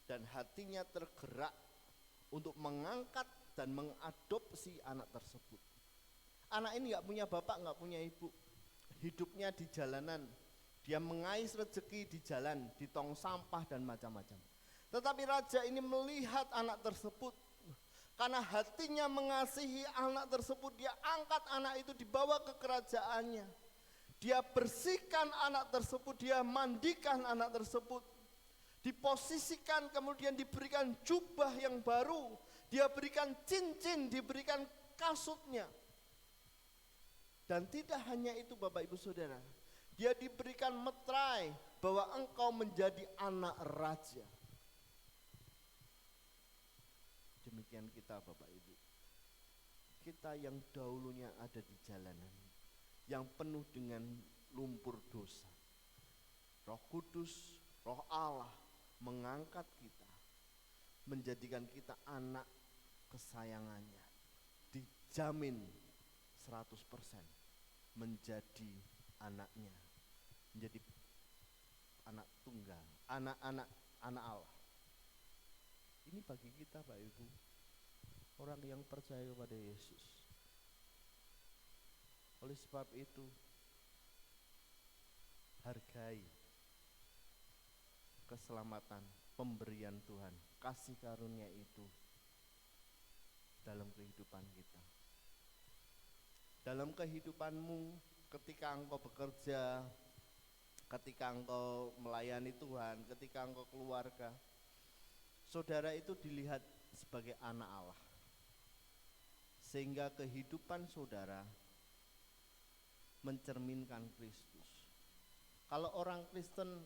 dan hatinya tergerak untuk mengangkat dan mengadopsi anak tersebut. Anak ini gak punya bapak, gak punya ibu, hidupnya di jalanan, dia mengais rezeki di jalan, di tong sampah dan macam-macam. Tetapi raja ini melihat anak tersebut, karena hatinya mengasihi anak tersebut, dia angkat anak itu, dibawa ke kerajaannya. Dia bersihkan anak tersebut, dia mandikan anak tersebut, diposisikan, kemudian diberikan jubah yang baru, dia berikan cincin, diberikan kasutnya. Dan tidak hanya itu Bapak Ibu Saudara, dia diberikan meterai bahwa engkau menjadi anak raja. Demikian kita Bapak Ibu, kita yang dahulunya ada di jalanan, yang penuh dengan lumpur dosa, Roh Kudus, Roh Allah mengangkat kita, menjadikan kita anak kesayangannya, dijamin 100% menjadi anaknya. menjadi anak tunggal, anak Allah. Ini bagi kita Pak Ibu, orang yang percaya kepada Yesus. Oleh sebab itu, hargai keselamatan, pemberian Tuhan, kasih karunia itu dalam kehidupan kita. Dalam kehidupanmu, ketika engkau bekerja, ketika engkau melayani Tuhan, ketika engkau keluarga, saudara itu dilihat sebagai anak Allah. Sehingga kehidupan saudara mencerminkan Kristus. Kalau orang Kristen,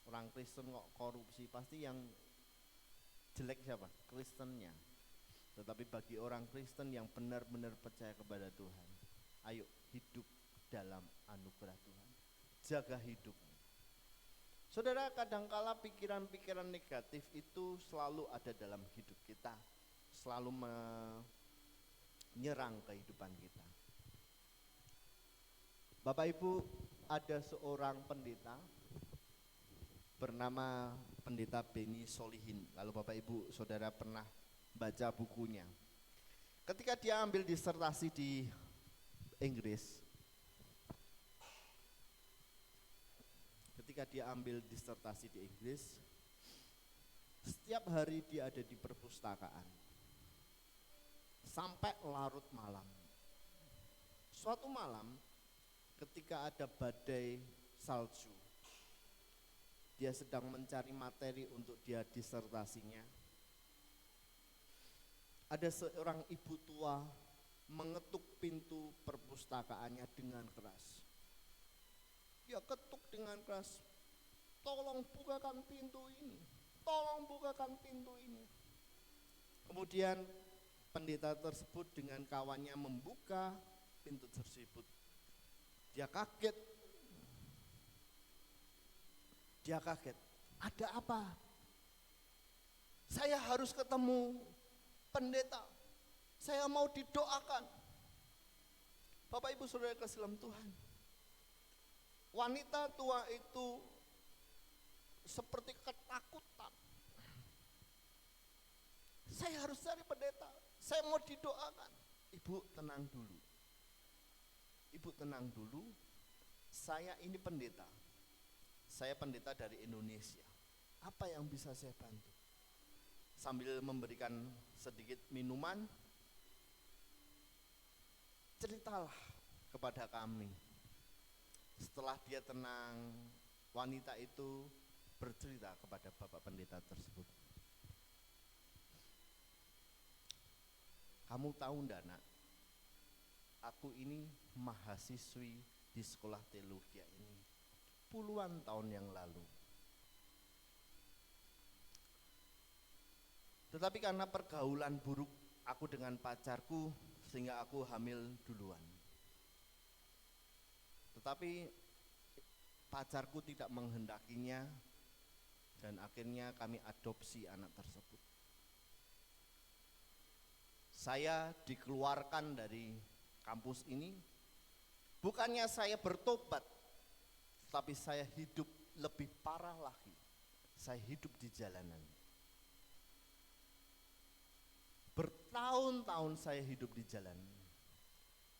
orang Kristen kok korupsi, pasti yang jelek siapa? Kristennya. Tetapi bagi orang Kristen yang benar-benar percaya kepada Tuhan, ayo hidup dalam anugerah Tuhan. Jaga hidupmu. Saudara, kadangkala pikiran-pikiran negatif itu selalu ada dalam hidup kita, selalu menyerang kehidupan kita. Bapak Ibu, ada seorang pendeta bernama Pendeta Beni Solihin. Kalau Bapak Ibu saudara pernah baca bukunya, ketika dia ambil disertasi di Inggris, setiap hari dia ada di perpustakaan sampai larut malam. Suatu malam ketika ada badai salju, dia sedang mencari materi untuk dia disertasinya. Ada seorang ibu tua mengetuk pintu perpustakaannya dengan keras. Dia ketuk dengan keras, tolong bukakan pintu ini, tolong bukakan pintu ini. Kemudian pendeta tersebut dengan kawannya membuka pintu tersebut. Dia kaget. Ada apa? Saya harus ketemu pendeta. Saya mau didoakan. Bapak Ibu Saudara kasih dalam Tuhan, wanita tua itu seperti ketakutan. Saya harus cari pendeta. Saya mau didoakan. Ibu tenang dulu. Saya ini pendeta. Saya pendeta dari Indonesia. Apa yang bisa saya bantu? Sambil memberikan sedikit minuman, ceritalah kepada kami. Setelah dia tenang, wanita itu bercerita kepada Bapak pendeta tersebut. Kamu tahu enggak, Nak? Aku ini mahasiswi di sekolah teologi ini puluhan tahun yang lalu. Tetapi karena pergaulan buruk aku dengan pacarku, sehingga aku hamil duluan. Tetapi pacarku tidak menghendakinya, dan akhirnya kami adopsi anak tersebut. Saya dikeluarkan dari kampus ini, bukannya saya bertobat, tapi saya hidup lebih parah lagi. Saya hidup di jalanan. Bertahun-tahun saya hidup di jalan.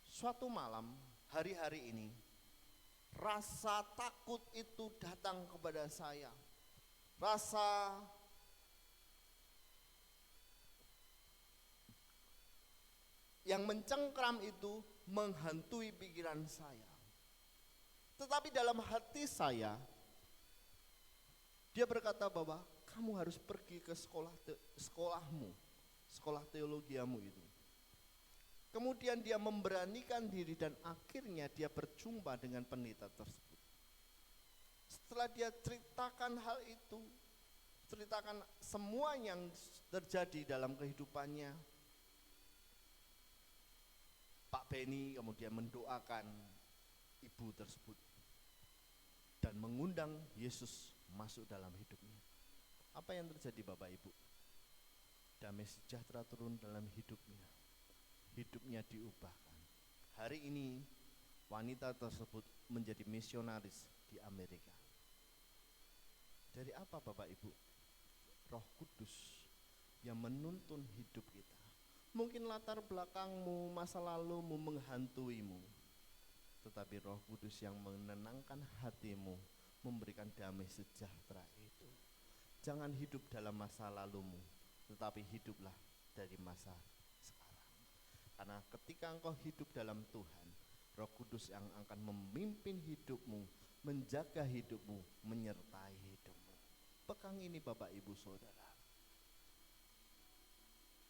Suatu malam, hari-hari ini, rasa takut itu datang kepada saya. Rasa yang mencengkram itu menghantui pikiran saya. Tetapi dalam hati saya, dia berkata bahwa kamu harus pergi ke sekolahmu, sekolah teologiamu itu. Kemudian dia memberanikan diri dan akhirnya dia berjumpa dengan pendeta tersebut. Setelah dia ceritakan hal itu, ceritakan semua yang terjadi dalam kehidupannya, Pak Beni kemudian mendoakan ibu tersebut dan mengundang Yesus masuk dalam hidupnya. Apa yang terjadi Bapak Ibu? Damai sejahtera turun dalam hidupnya. Hidupnya diubahkan. Hari ini wanita tersebut menjadi misionaris di Amerika. Dari apa Bapak Ibu? Roh Kudus yang menuntun hidup kita. Mungkin latar belakangmu, masa lalumu menghantuimu, tetapi Roh Kudus yang menenangkan hatimu, memberikan damai sejahtera itu. Jangan hidup dalam masa lalumu, tetapi hiduplah dari masa sekarang. Karena ketika engkau hidup dalam Tuhan, Roh Kudus yang akan memimpin hidupmu, menjaga hidupmu, menyertai hidupmu. Pekan ini Bapak Ibu Saudara,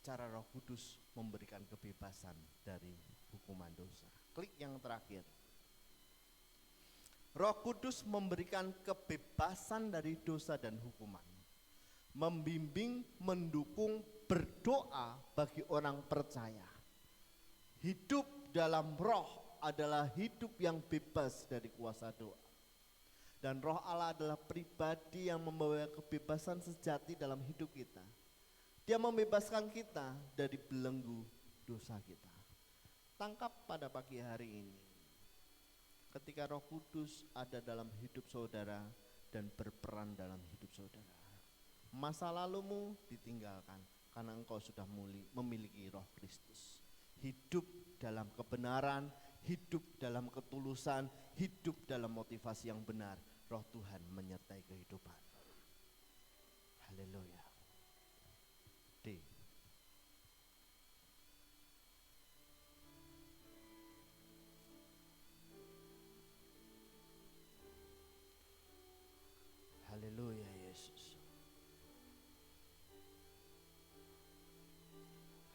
cara Roh Kudus memberikan kebebasan dari hukuman dosa. Klik yang terakhir. Roh Kudus memberikan kebebasan dari dosa dan hukuman. Membimbing, mendukung, berdoa bagi orang percaya. Hidup dalam roh adalah hidup yang bebas dari kuasa doa. Dan Roh Allah adalah pribadi yang membawa kebebasan sejati dalam hidup kita. Dia membebaskan kita dari belenggu dosa kita. Tangkap pada pagi hari ini. Ketika Roh Kudus ada dalam hidup saudara dan berperan dalam hidup saudara. Masa lalumu ditinggalkan karena engkau sudah memiliki Roh Kristus. Hidup dalam kebenaran, hidup dalam ketulusan, hidup dalam motivasi yang benar. Roh Tuhan menyertai kehidupan. Haleluya. D. Haleluya Yesus.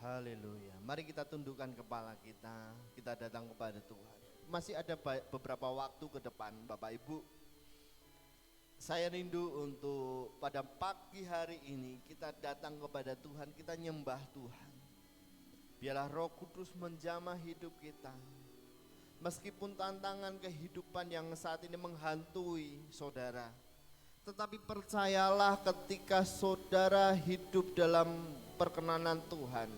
Haleluya. Mari kita tundukkan kepala kita. Kita datang kepada Tuhan. Masih ada beberapa waktu ke depan Bapak Ibu. Saya rindu untuk pada pagi hari ini kita datang kepada Tuhan, kita nyembah Tuhan. Biarlah Roh Kudus menjamah hidup kita. Meskipun tantangan kehidupan yang saat ini menghantui saudara, tetapi percayalah ketika saudara hidup dalam perkenanan Tuhan,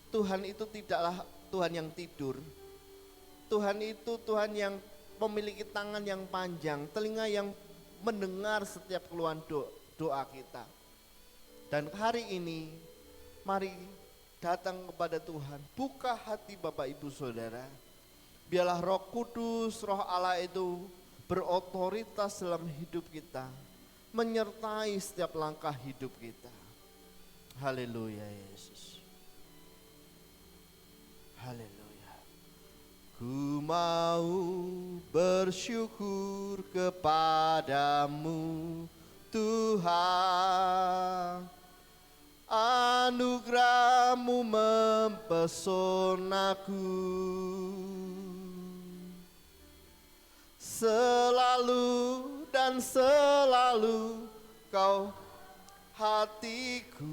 Tuhan itu tidaklah Tuhan yang tidur. Tuhan itu Tuhan yang memiliki tangan yang panjang, telinga yang mendengar setiap keluhan doa kita. Dan hari ini mari datang kepada Tuhan, buka hati Bapak Ibu Saudara. Biarlah Roh Kudus, Roh Allah itu berotoritas dalam hidup kita, menyertai setiap langkah hidup kita. Haleluya Yesus. Haleluya. Ku mau bersyukur kepadamu Tuhan, anugerah-Mu mempesonaku. Selalu dan selalu Kau hatiku,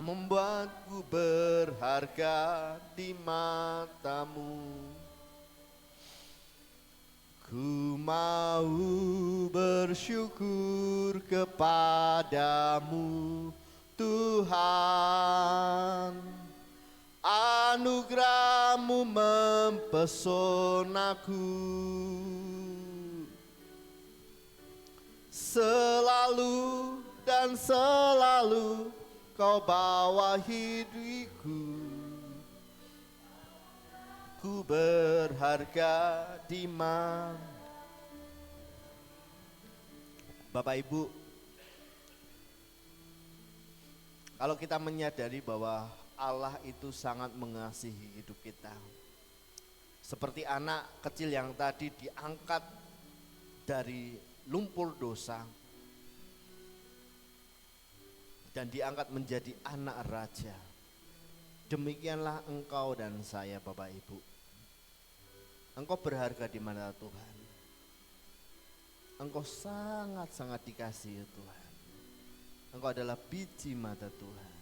membuatku berharga di mata-Mu. Ku mau bersyukur kepadamu Tuhan, anugerah-Mu mempesonaku. Selalu dan selalu Kau bawa hidupku, ku berharga di mana. Bapak Ibu, kalau kita menyadari bahwa Allah itu sangat mengasihi hidup kita, seperti anak kecil yang tadi diangkat dari lumpur dosa dan diangkat menjadi anak raja, demikianlah engkau dan saya Bapak Ibu. Engkau berharga di mata Tuhan. Engkau sangat-sangat dikasihi Tuhan. Engkau adalah biji mata Tuhan.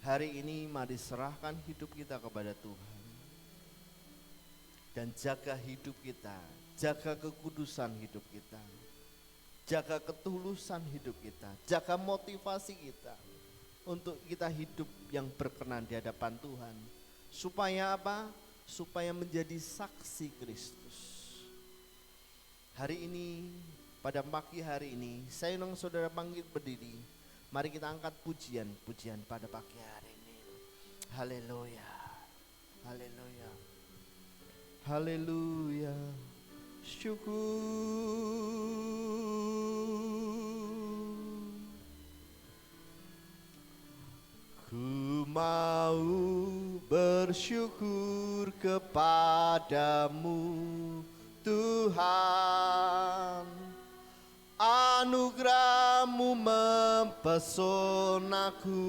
Hari ini mari serahkan hidup kita kepada Tuhan. Dan jaga hidup kita, jaga kekudusan hidup kita. Jaga ketulusan hidup kita, jaga motivasi kita untuk kita hidup yang berkenan di hadapan Tuhan. Supaya apa? supaya menjadi saksi Kristus. Hari ini, pada pagi hari ini, saya undang saudara panggil berdiri. Mari kita angkat pujian pada pagi hari ini. Haleluya, haleluya, haleluya. Syukur. Ku mau bersyukur kepadamu Tuhan, anugerah-Mu mempesonaku.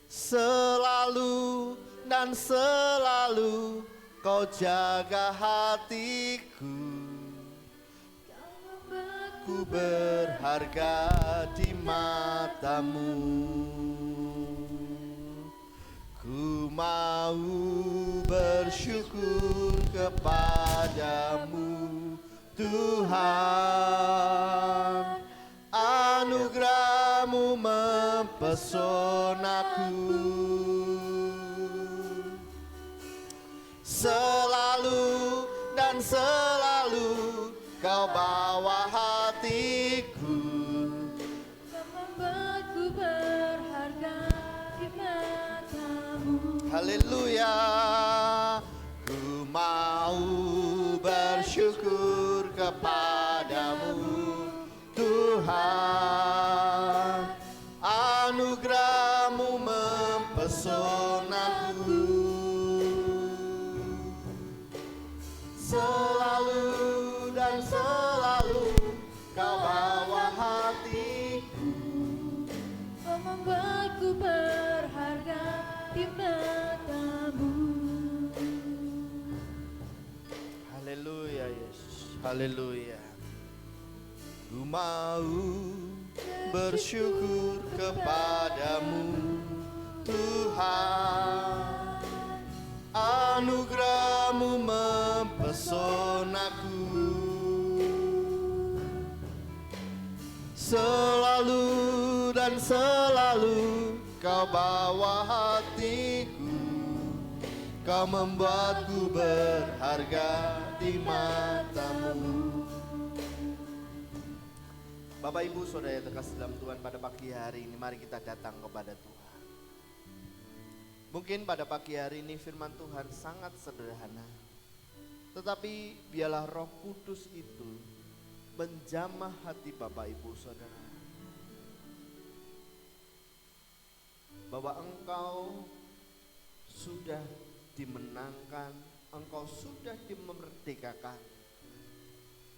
Selalu dan selalu Kau jaga hatiku, ku berharga di mata-Mu. Ku mau bersyukur kepadamu Tuhan, anugerah-Mu mempesonaku. Selalu dan selalu Kau bawa hatiku, Kau membuatku berharga di mata-Mu. haleluya. Ku mau bersyukur kepadamu Tuhan, anugerah-Mu mempesonaku. Selalu dan selalu Kau bawa hatiku, Kau membuatku berharga di mata-Mu. haleluya Yesus, haleluya. Ku mau bersyukur kepadamu Tuhan, anugerah-Mu mempesonaku. Selalu dan selalu Kau bawa hatiku, Kau membuatku berharga di mata-Mu. Bapak Ibu Saudara yang terkasih dalam Tuhan, pada pagi hari ini mari kita datang kepada Tuhan. Mungkin pada pagi hari ini firman Tuhan sangat sederhana, tetapi biarlah Roh Kudus itu menjamah hati Bapak Ibu Saudara, bahwa engkau sudah dimenangkan, engkau sudah dimerdekakan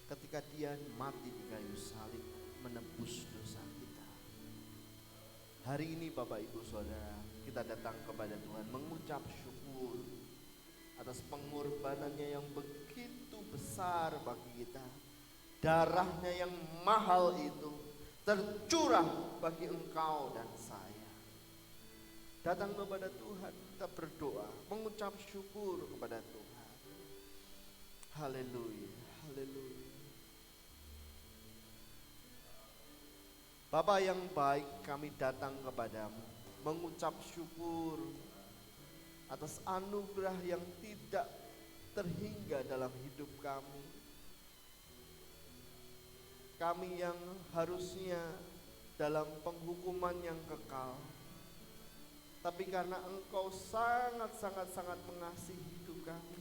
ketika Dia mati di kayu salib menebus dosa kita. Hari ini Bapak Ibu Saudara, kita datang kepada Tuhan mengucap syukur atas pengorbanannya yang begitu besar bagi kita. Darahnya yang mahal itu tercurah bagi engkau dan saya. Datang kepada Tuhan, kita berdoa, mengucap syukur kepada Tuhan. Haleluya, haleluya. Bapa yang baik, kami datang kepadamu mengucap syukur atas anugerah yang tidak terhingga dalam hidup kami. Kami yang harusnya dalam penghukuman yang kekal, tapi karena Engkau sangat mengasihi hidup kami,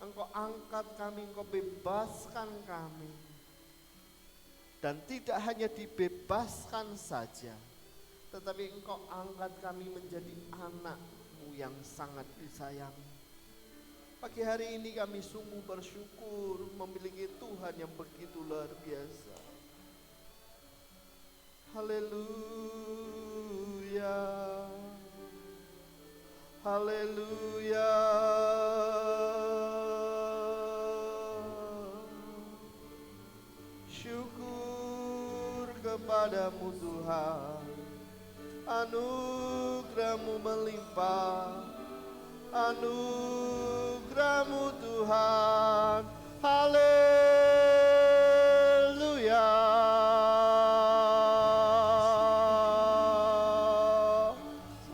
Engkau angkat kami, Engkau bebaskan kami. Dan tidak hanya dibebaskan saja, tetapi Engkau angkat kami menjadi anak-Mu yang sangat disayangi. Pagi hari ini kami sungguh bersyukur memiliki Tuhan yang begitu luar biasa. Haleluya, haleluya. Syukur kepadamu Tuhan, anugerah-Mu melimpah, anugerah-Mu Tuhan. Haleluya.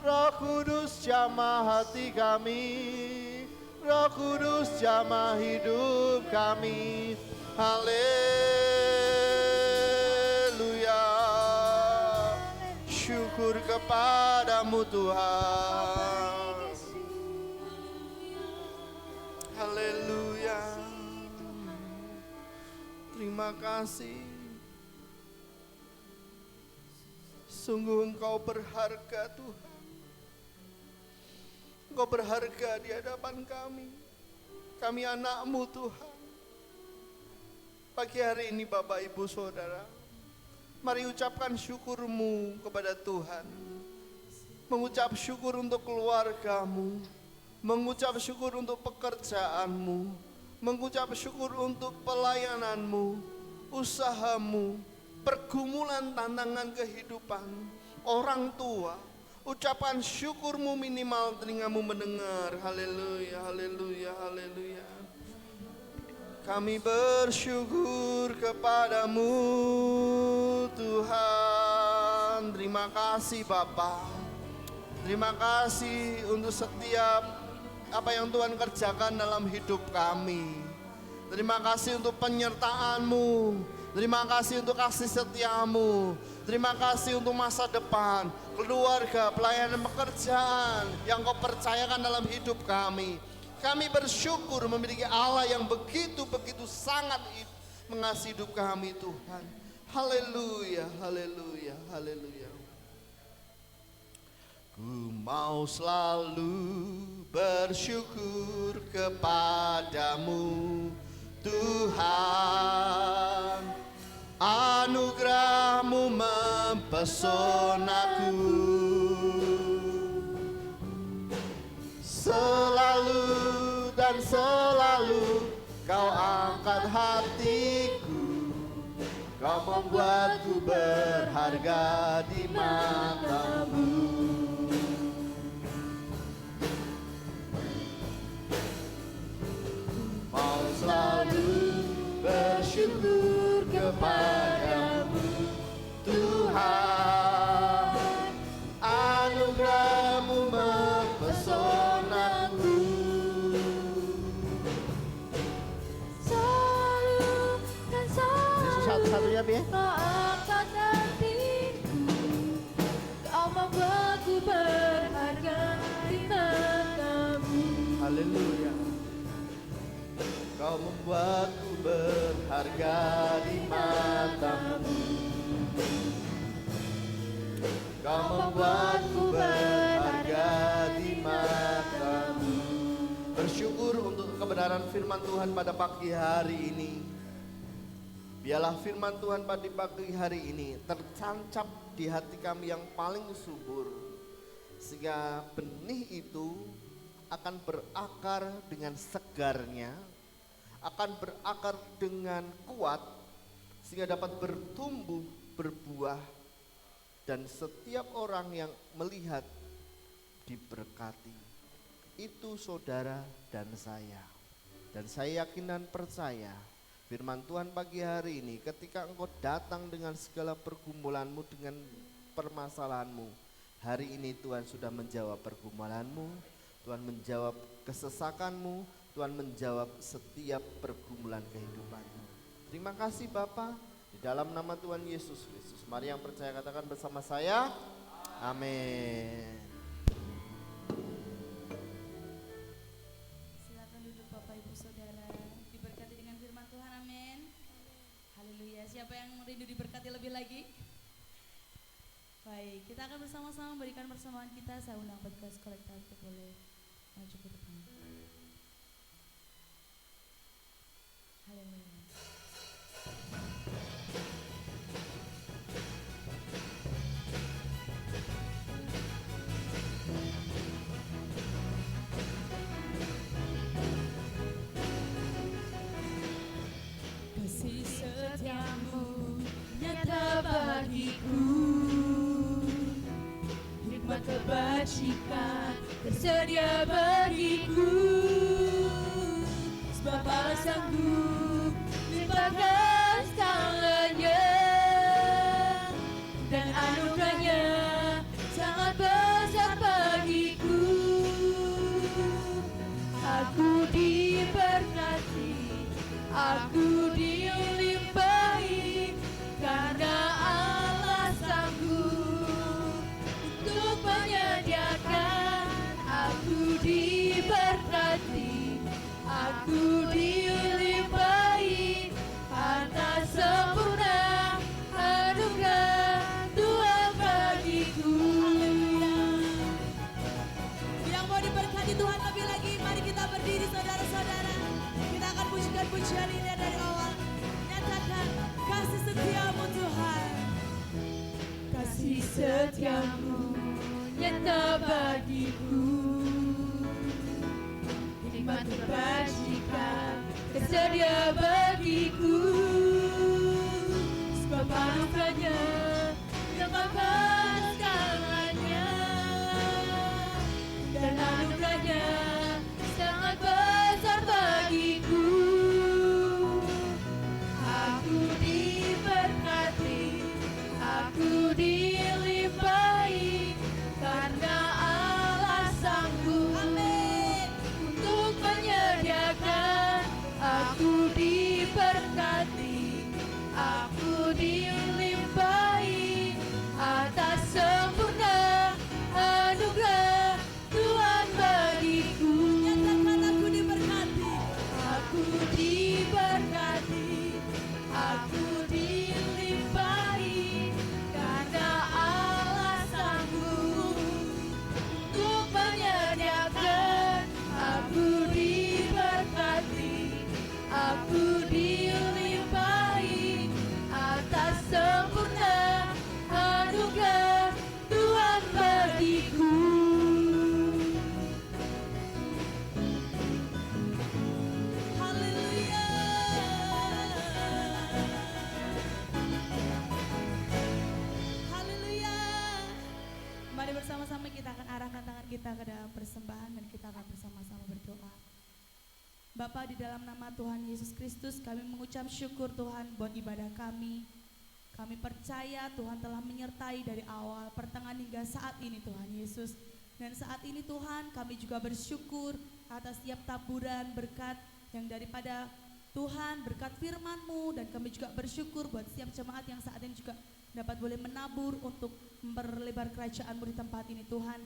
Roh Kudus jamah hati kami, Roh Kudus jamah hidup kami. Haleluya. Syukur kepadamu Tuhan. Haleluya. Terima kasih. Sungguh Engkau berharga Tuhan. Engkau berharga di hadapan kami. Kami anak-Mu Tuhan. Pagi hari ini Bapak Ibu Saudara, mari ucapkan syukur-Mu kepada Tuhan. Mengucap syukur untuk keluarga-Mu, mengucap syukur untuk pekerjaan-Mu, mengucap syukur untuk pelayanan-Mu, usaha-Mu, pergumulan tantangan kehidupan, orang tua. Ucapan syukur-Mu minimal telinga-Mu mendengar. Haleluya, haleluya, haleluya. Kami bersyukur kepadamu Tuhan. Terima kasih Bapa. Terima kasih untuk setiap apa yang Tuhan kerjakan dalam hidup kami. Terima kasih untuk penyertaan-Mu. Terima kasih untuk kasih setia-Mu. Terima kasih untuk masa depan, keluarga, pelayanan, pekerjaan yang Kau percayakan dalam hidup kami. Kami bersyukur memiliki Allah yang begitu-begitu sangat mengasihi hidup kami Tuhan. Haleluya, haleluya, haleluya. Ku mau selalu bersyukur kepadamu Tuhan. Anugerah-Mu mempesonaku. Selalu dan selalu Kau angkat hatiku. Kau membuatku berharga di mata-Mu. Mau selalu bersyukur kepadamu Tuhan. Anugerah-Mu mempesonaku. Selalu dan selalu Satu-satunya Bi. Kau angkat hatiku. Kau membuatku berharga di mata-Mu. Haleluya. Kau membuatku berharga di mata-Mu. Kau membuatku berharga di mata-Mu. Bersyukur untuk kebenaran firman Tuhan pada pagi hari ini. Biarlah firman Tuhan pada pagi hari ini tertancap di hati kami yang paling subur. Sehingga benih itu akan berakar dengan segarnya, akan berakar dengan kuat, sehingga dapat bertumbuh, berbuah, dan setiap orang yang melihat diberkati. Itu saudara dan saya. Dan saya yakin dan percaya firman Tuhan pagi hari ini, ketika engkau datang dengan segala pergumulanmu, dengan permasalahanmu, hari ini Tuhan sudah menjawab pergumulanmu, Tuhan menjawab kesesakanmu, Tuhan menjawab setiap pergumulan kehidupanmu. Terima kasih Bapa, di dalam nama Tuhan Yesus Kristus. Mari yang percaya katakan bersama saya, amin. Silakan duduk Bapak Ibu Saudara, diberkati dengan firman Tuhan, amin. Haleluya. Siapa yang rindu diberkati lebih lagi? Baik, kita akan bersama-sama memberikan persembahan kita. Saya undang petugas kolektor untuk boleh maju ke depan. Haleluya. Kasih setiamu nyata bagiku, hikmat kebajikan tersedia bagiku. Sebab Allah sanggup limpahkan segalanya, dan anugerahnya sangat besar bagiku. Aku dilimpahi karena Allah sanggup untuk menyediakan. Aku diberkati, aku dilimpahi harta sempurna anugerah Tuhan bagiku. Yang mau diberkati Tuhan lebih lagi, mari kita berdiri saudara-saudara. Kita akan pujikan pujian ini dari awal. Nyatakan kasih setiamu Tuhan. Kasih setiamu nyata bagiku, nikmat kebajikan tersedia bagiku. Sebab anugerahnya lengkapkan segalanya, dan anugerahnya sangat besar bagiku. Aku diberkati, aku dilimpahi karena Allah sanggup untuk menyediakan. Aku diberkati, aku dilimpahi atas sempurna anugerah Tuhan bagiku. Nyatakan aku diberkati. Aku diberkati, aku dilimpahi karena Allah sanggup untuk menyediakan. Aku diberkati, aku dilimpahi atas sempurna anugerah Tuhan bagiku. Haleluya. Haleluya. Mari bersama-sama kita akan arahkan tangan kita ke dalam persembahan dan kita akan bersama-sama berdoa. Bapa, di dalam nama Tuhan Yesus Kristus kami mengucap syukur Tuhan buat ibadah kami. Kami percaya Tuhan telah menyertai dari awal, pertengahan hingga saat ini Tuhan Yesus. Dan saat ini Tuhan kami juga bersyukur atas setiap taburan berkat yang daripada Tuhan, berkat firman-Mu, dan kami juga bersyukur buat setiap jemaat yang saat ini juga dapat boleh menabur untuk memperlebar kerajaan-Mu di tempat ini Tuhan.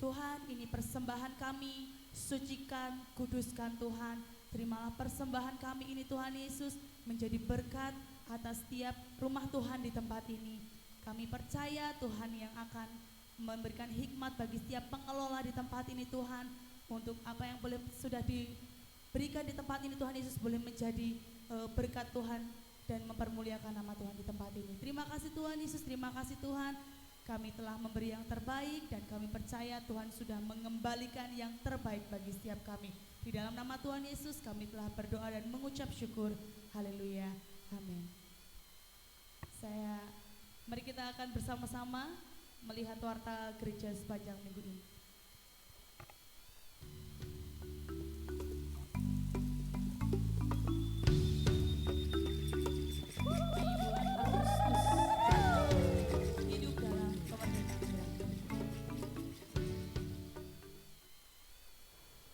Tuhan, ini persembahan kami, sucikan, kuduskan Tuhan. Terimalah persembahan kami ini Tuhan Yesus menjadi berkat atas setiap rumah Tuhan di tempat ini. Kami percaya Tuhan yang akan memberikan hikmat bagi setiap pengelola di tempat ini Tuhan, untuk apa yang boleh sudah diberikan di tempat ini Tuhan Yesus boleh menjadi berkat Tuhan dan mempermuliakan nama Tuhan di tempat ini. Terima kasih Tuhan Yesus, terima kasih Tuhan. Kami telah memberi yang terbaik dan kami percaya Tuhan sudah mengembalikan yang terbaik bagi setiap kami. Di dalam nama Tuhan Yesus kami telah berdoa dan mengucap syukur. Haleluya. Amin. Mari kita akan bersama-sama melihat warta gereja sepanjang minggu ini. Hidup dalam kemerdekaan.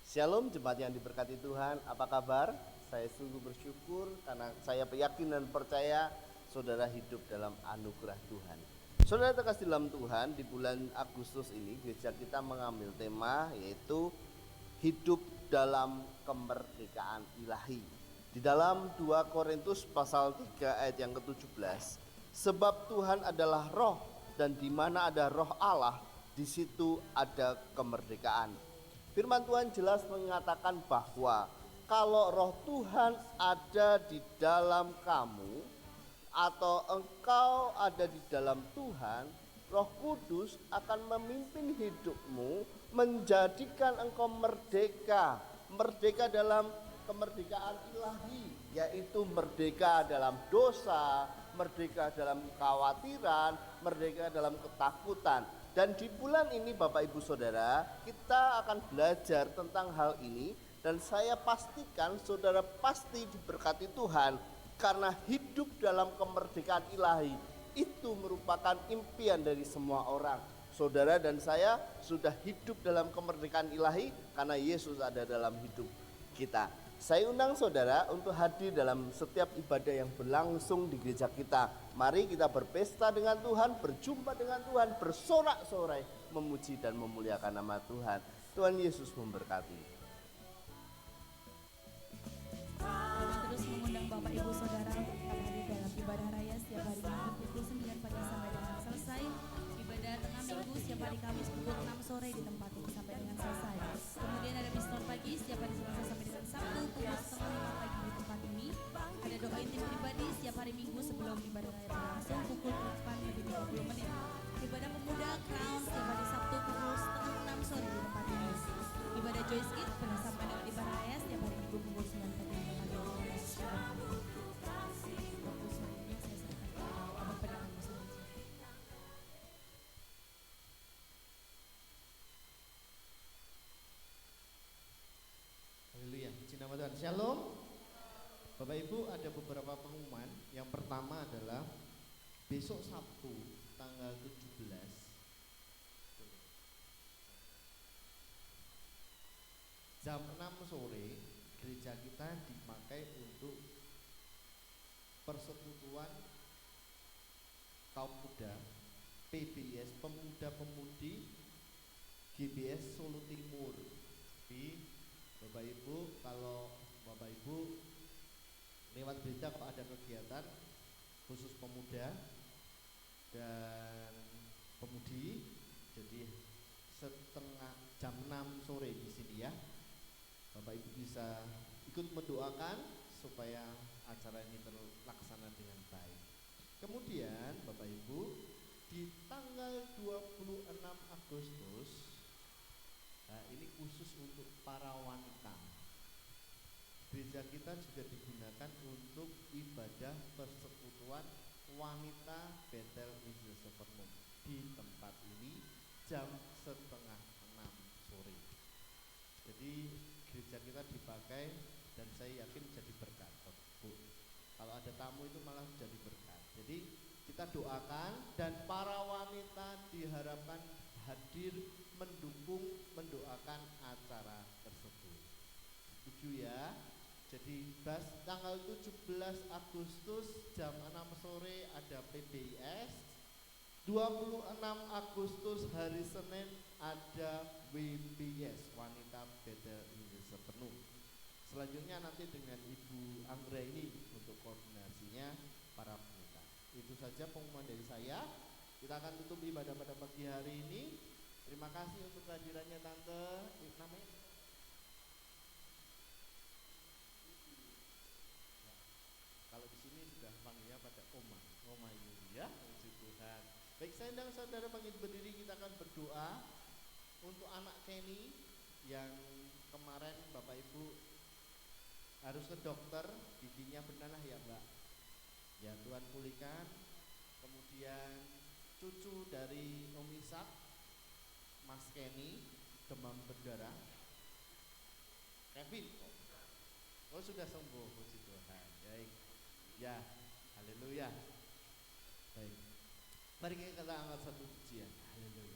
Shalom jemaat yang diberkati Tuhan, apa kabar? Saya sungguh bersyukur karena saya yakin dan percaya saudara hidup dalam anugerah Tuhan. Saudara terkasih dalam Tuhan, di bulan Agustus ini gereja kita mengambil tema yaitu hidup dalam kemerdekaan ilahi. Di dalam 2 Korintus pasal 3 ayat yang ke-17, sebab Tuhan adalah roh dan di mana ada roh Allah, di situ ada kemerdekaan. Firman Tuhan jelas mengatakan bahwa kalau roh Tuhan ada di dalam kamu atau engkau ada di dalam Tuhan, Roh Kudus akan memimpin hidupmu, menjadikan engkau merdeka. Merdeka dalam kemerdekaan ilahi, yaitu merdeka dalam dosa, merdeka dalam kekhawatiran, merdeka dalam ketakutan. Dan di bulan ini Bapak Ibu Saudara, kita akan belajar tentang hal ini. Dan saya pastikan saudara pasti diberkati Tuhan, karena hidup dalam kemerdekaan ilahi itu merupakan impian dari semua orang. Saudara dan saya sudah hidup dalam kemerdekaan ilahi karena Yesus ada dalam hidup kita. Saya undang saudara untuk hadir dalam setiap ibadah yang berlangsung di gereja kita. Mari kita berpesta dengan Tuhan, berjumpa dengan Tuhan, bersorak-sorai, memuji dan memuliakan nama Tuhan. Tuhan Yesus memberkati. Kami terus mengundang Bapak Ibu Saudara untuk tetap hadir dalam ibadah raya setiap hari Minggu pukul 9 pagi sampai dengan selesai. Ibadah tengah minggu setiap hari Kamis pukul 6 sore di tempat ini sampai dengan selesai. Kemudian ada piston pagi setiap hari Selasa sampai dengan Sabtu pukul setengah 5 pagi di tempat ini. Ada doa intim pribadi setiap hari Minggu sebelum ibadah raya berlangsung pukul 8 lebih 30 menit. Ibadah pemuda Crown setiap hari Sabtu pukul setengah 6 sore di tempat ini. Ibadah Joyce Kid pernah sampai dengan ibadah raya setiap hari Minggu pukul 9 pagi di tempat ini. Waktu selanjutnya saya serahkan kepada Abang Pendeta Musa. Haleluya, puji nama Tuhan. Shalom. Bapak Ibu, ada beberapa pengumuman. Yang pertama adalah besok Sabtu tanggal 17 jam 6 sore gereja kita dipakai untuk persekutuan kaum muda PBS, Pemuda Pemudi GBS Solo Timur. Jadi Bapak Ibu, kalau Bapak Ibu lewat berita kalau ada kegiatan khusus pemuda dan pemudi, jadi setengah jam 6 sore di sini ya. Bapak Ibu bisa ikut mendoakan supaya acara ini terlaksana dengan baik. Kemudian Bapak Ibu, di tanggal 26 Agustus, nah ini khusus untuk para wanita. Gereja kita juga digunakan untuk ibadah persekutuan wanita Bethel Injil Sepenuh di tempat ini jam setengah 6 sore. Jadi gereja kita dipakai dan saya yakin jadi berkat, Bu. Kalau ada tamu itu malah jadi berkat. Jadi kita doakan dan para wanita diharapkan hadir mendukung, mendoakan acara tersebut. Setuju ya? Jadi tanggal 17 Agustus jam 6 sore ada PBS. 26 Agustus hari Senin ada WBS, Wanita Bethel Injil Sepenuh. Selanjutnya nanti dengan Ibu Anggra ini untuk koordinasinya para pemuda. Itu saja pengumuman dari saya. Kita akan tutup ibadah pada pagi hari ini. Terima kasih untuk kehadirannya Tante. Namanya? Ya. Kalau di sini sudah panggilnya pada Oma Yuli ya. Puji Tuhan. Baik, saya undang saudara bangkit berdiri, kita akan berdoa untuk anak Kenny yang kemarin Bapak Ibu harus ke dokter, giginya bernanah ya Mbak. Ya Tuhan pulihkan. Kemudian cucu dari Om Ishak, Mas Kenny, demam berdarah. Kevin, oh sudah sembuh, puji Tuhan. Baik, ya, haleluya. Baik, mari kita angkat satu pujian. Haleluya.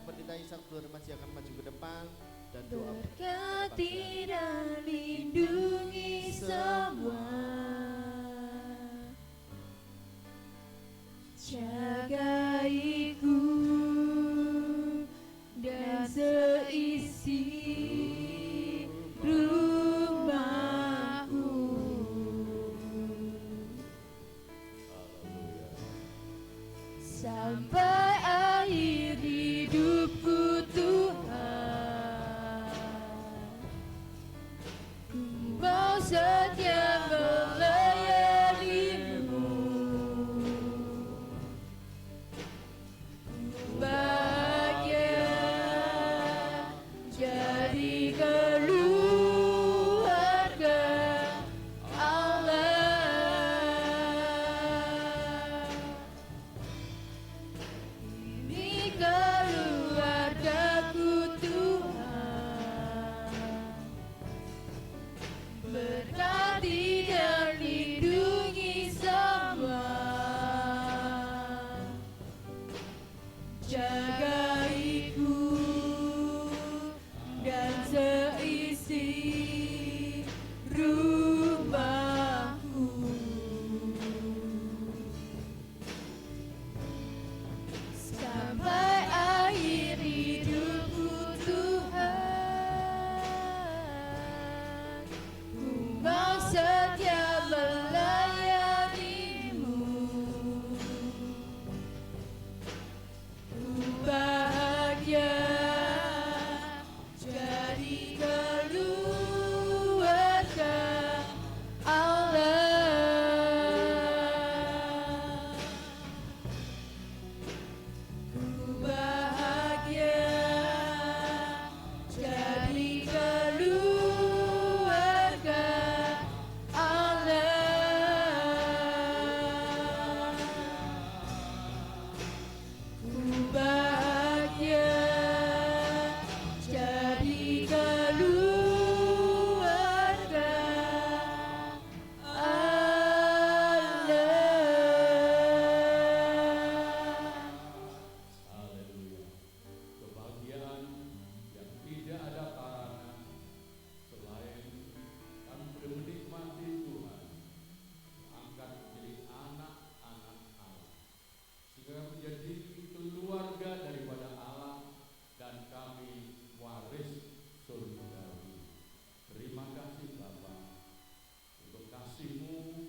Pendeta Ishak Tuhan masih akan maju ke depan dan doa berkati dan lindungi semua, jagaiku dan seisi rumahku sampai akhir hidupku Tuhan. Ku mau setia melayanimu jagaiku dan seisi rumahku. Sampai akhir hidupku Tuhan, ku mau setia melayanimu. Ku bahagia jadi keluarga Allah. Ku bahagia jadi keluarga Allah. Ku bahagia jadi keluarga Allah. Haleluya. Kebahagiaan yang tidak ada taranan selain kami boleh menikmati Tuhan, angkat menjadi anak-anak Allah, sehingga menjadi keluarga daripada Allah dan kami waris surgawi. Terima kasih Bapa untuk kasih-Mu,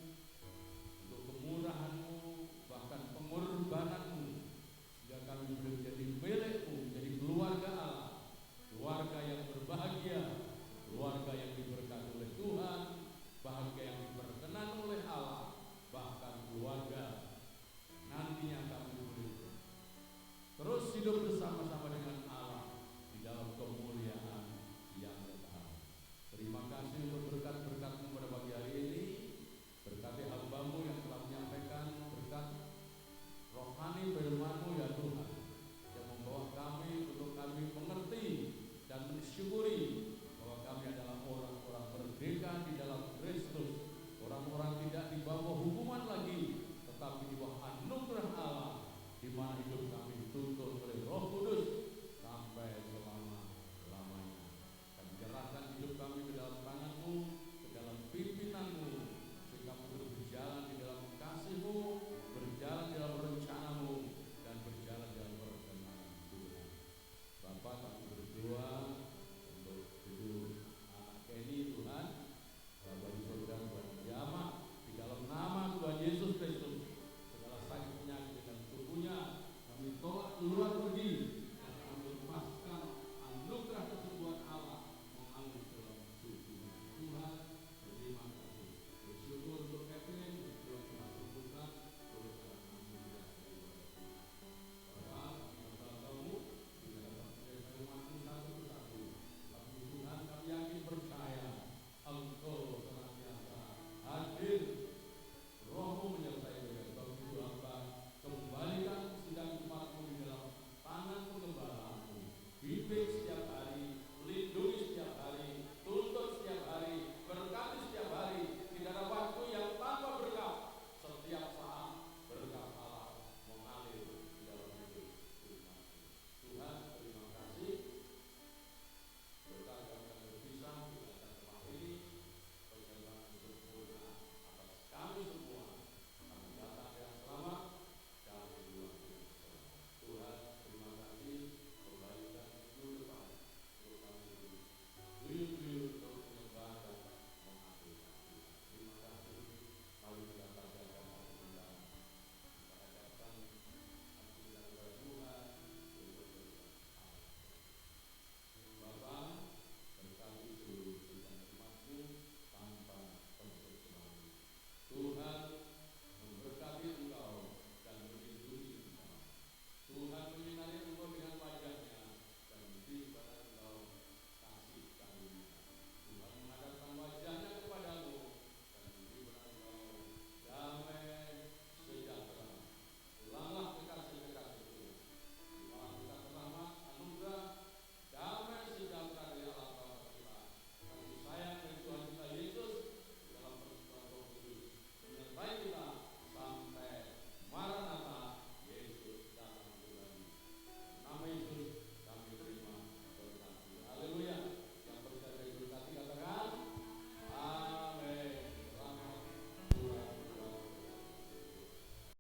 untuk kemurahan-Mu, bahkan pengorbanan-Mu, sehingga kami boleh menjadi milik-Mu, menjadi keluarga Allah, keluarga yang berbahagia, keluarga yang diberkati oleh Tuhan, bahagia yang diperkenan oleh Allah, bahkan keluarga nantinya kami boleh terus hidup bersama-sama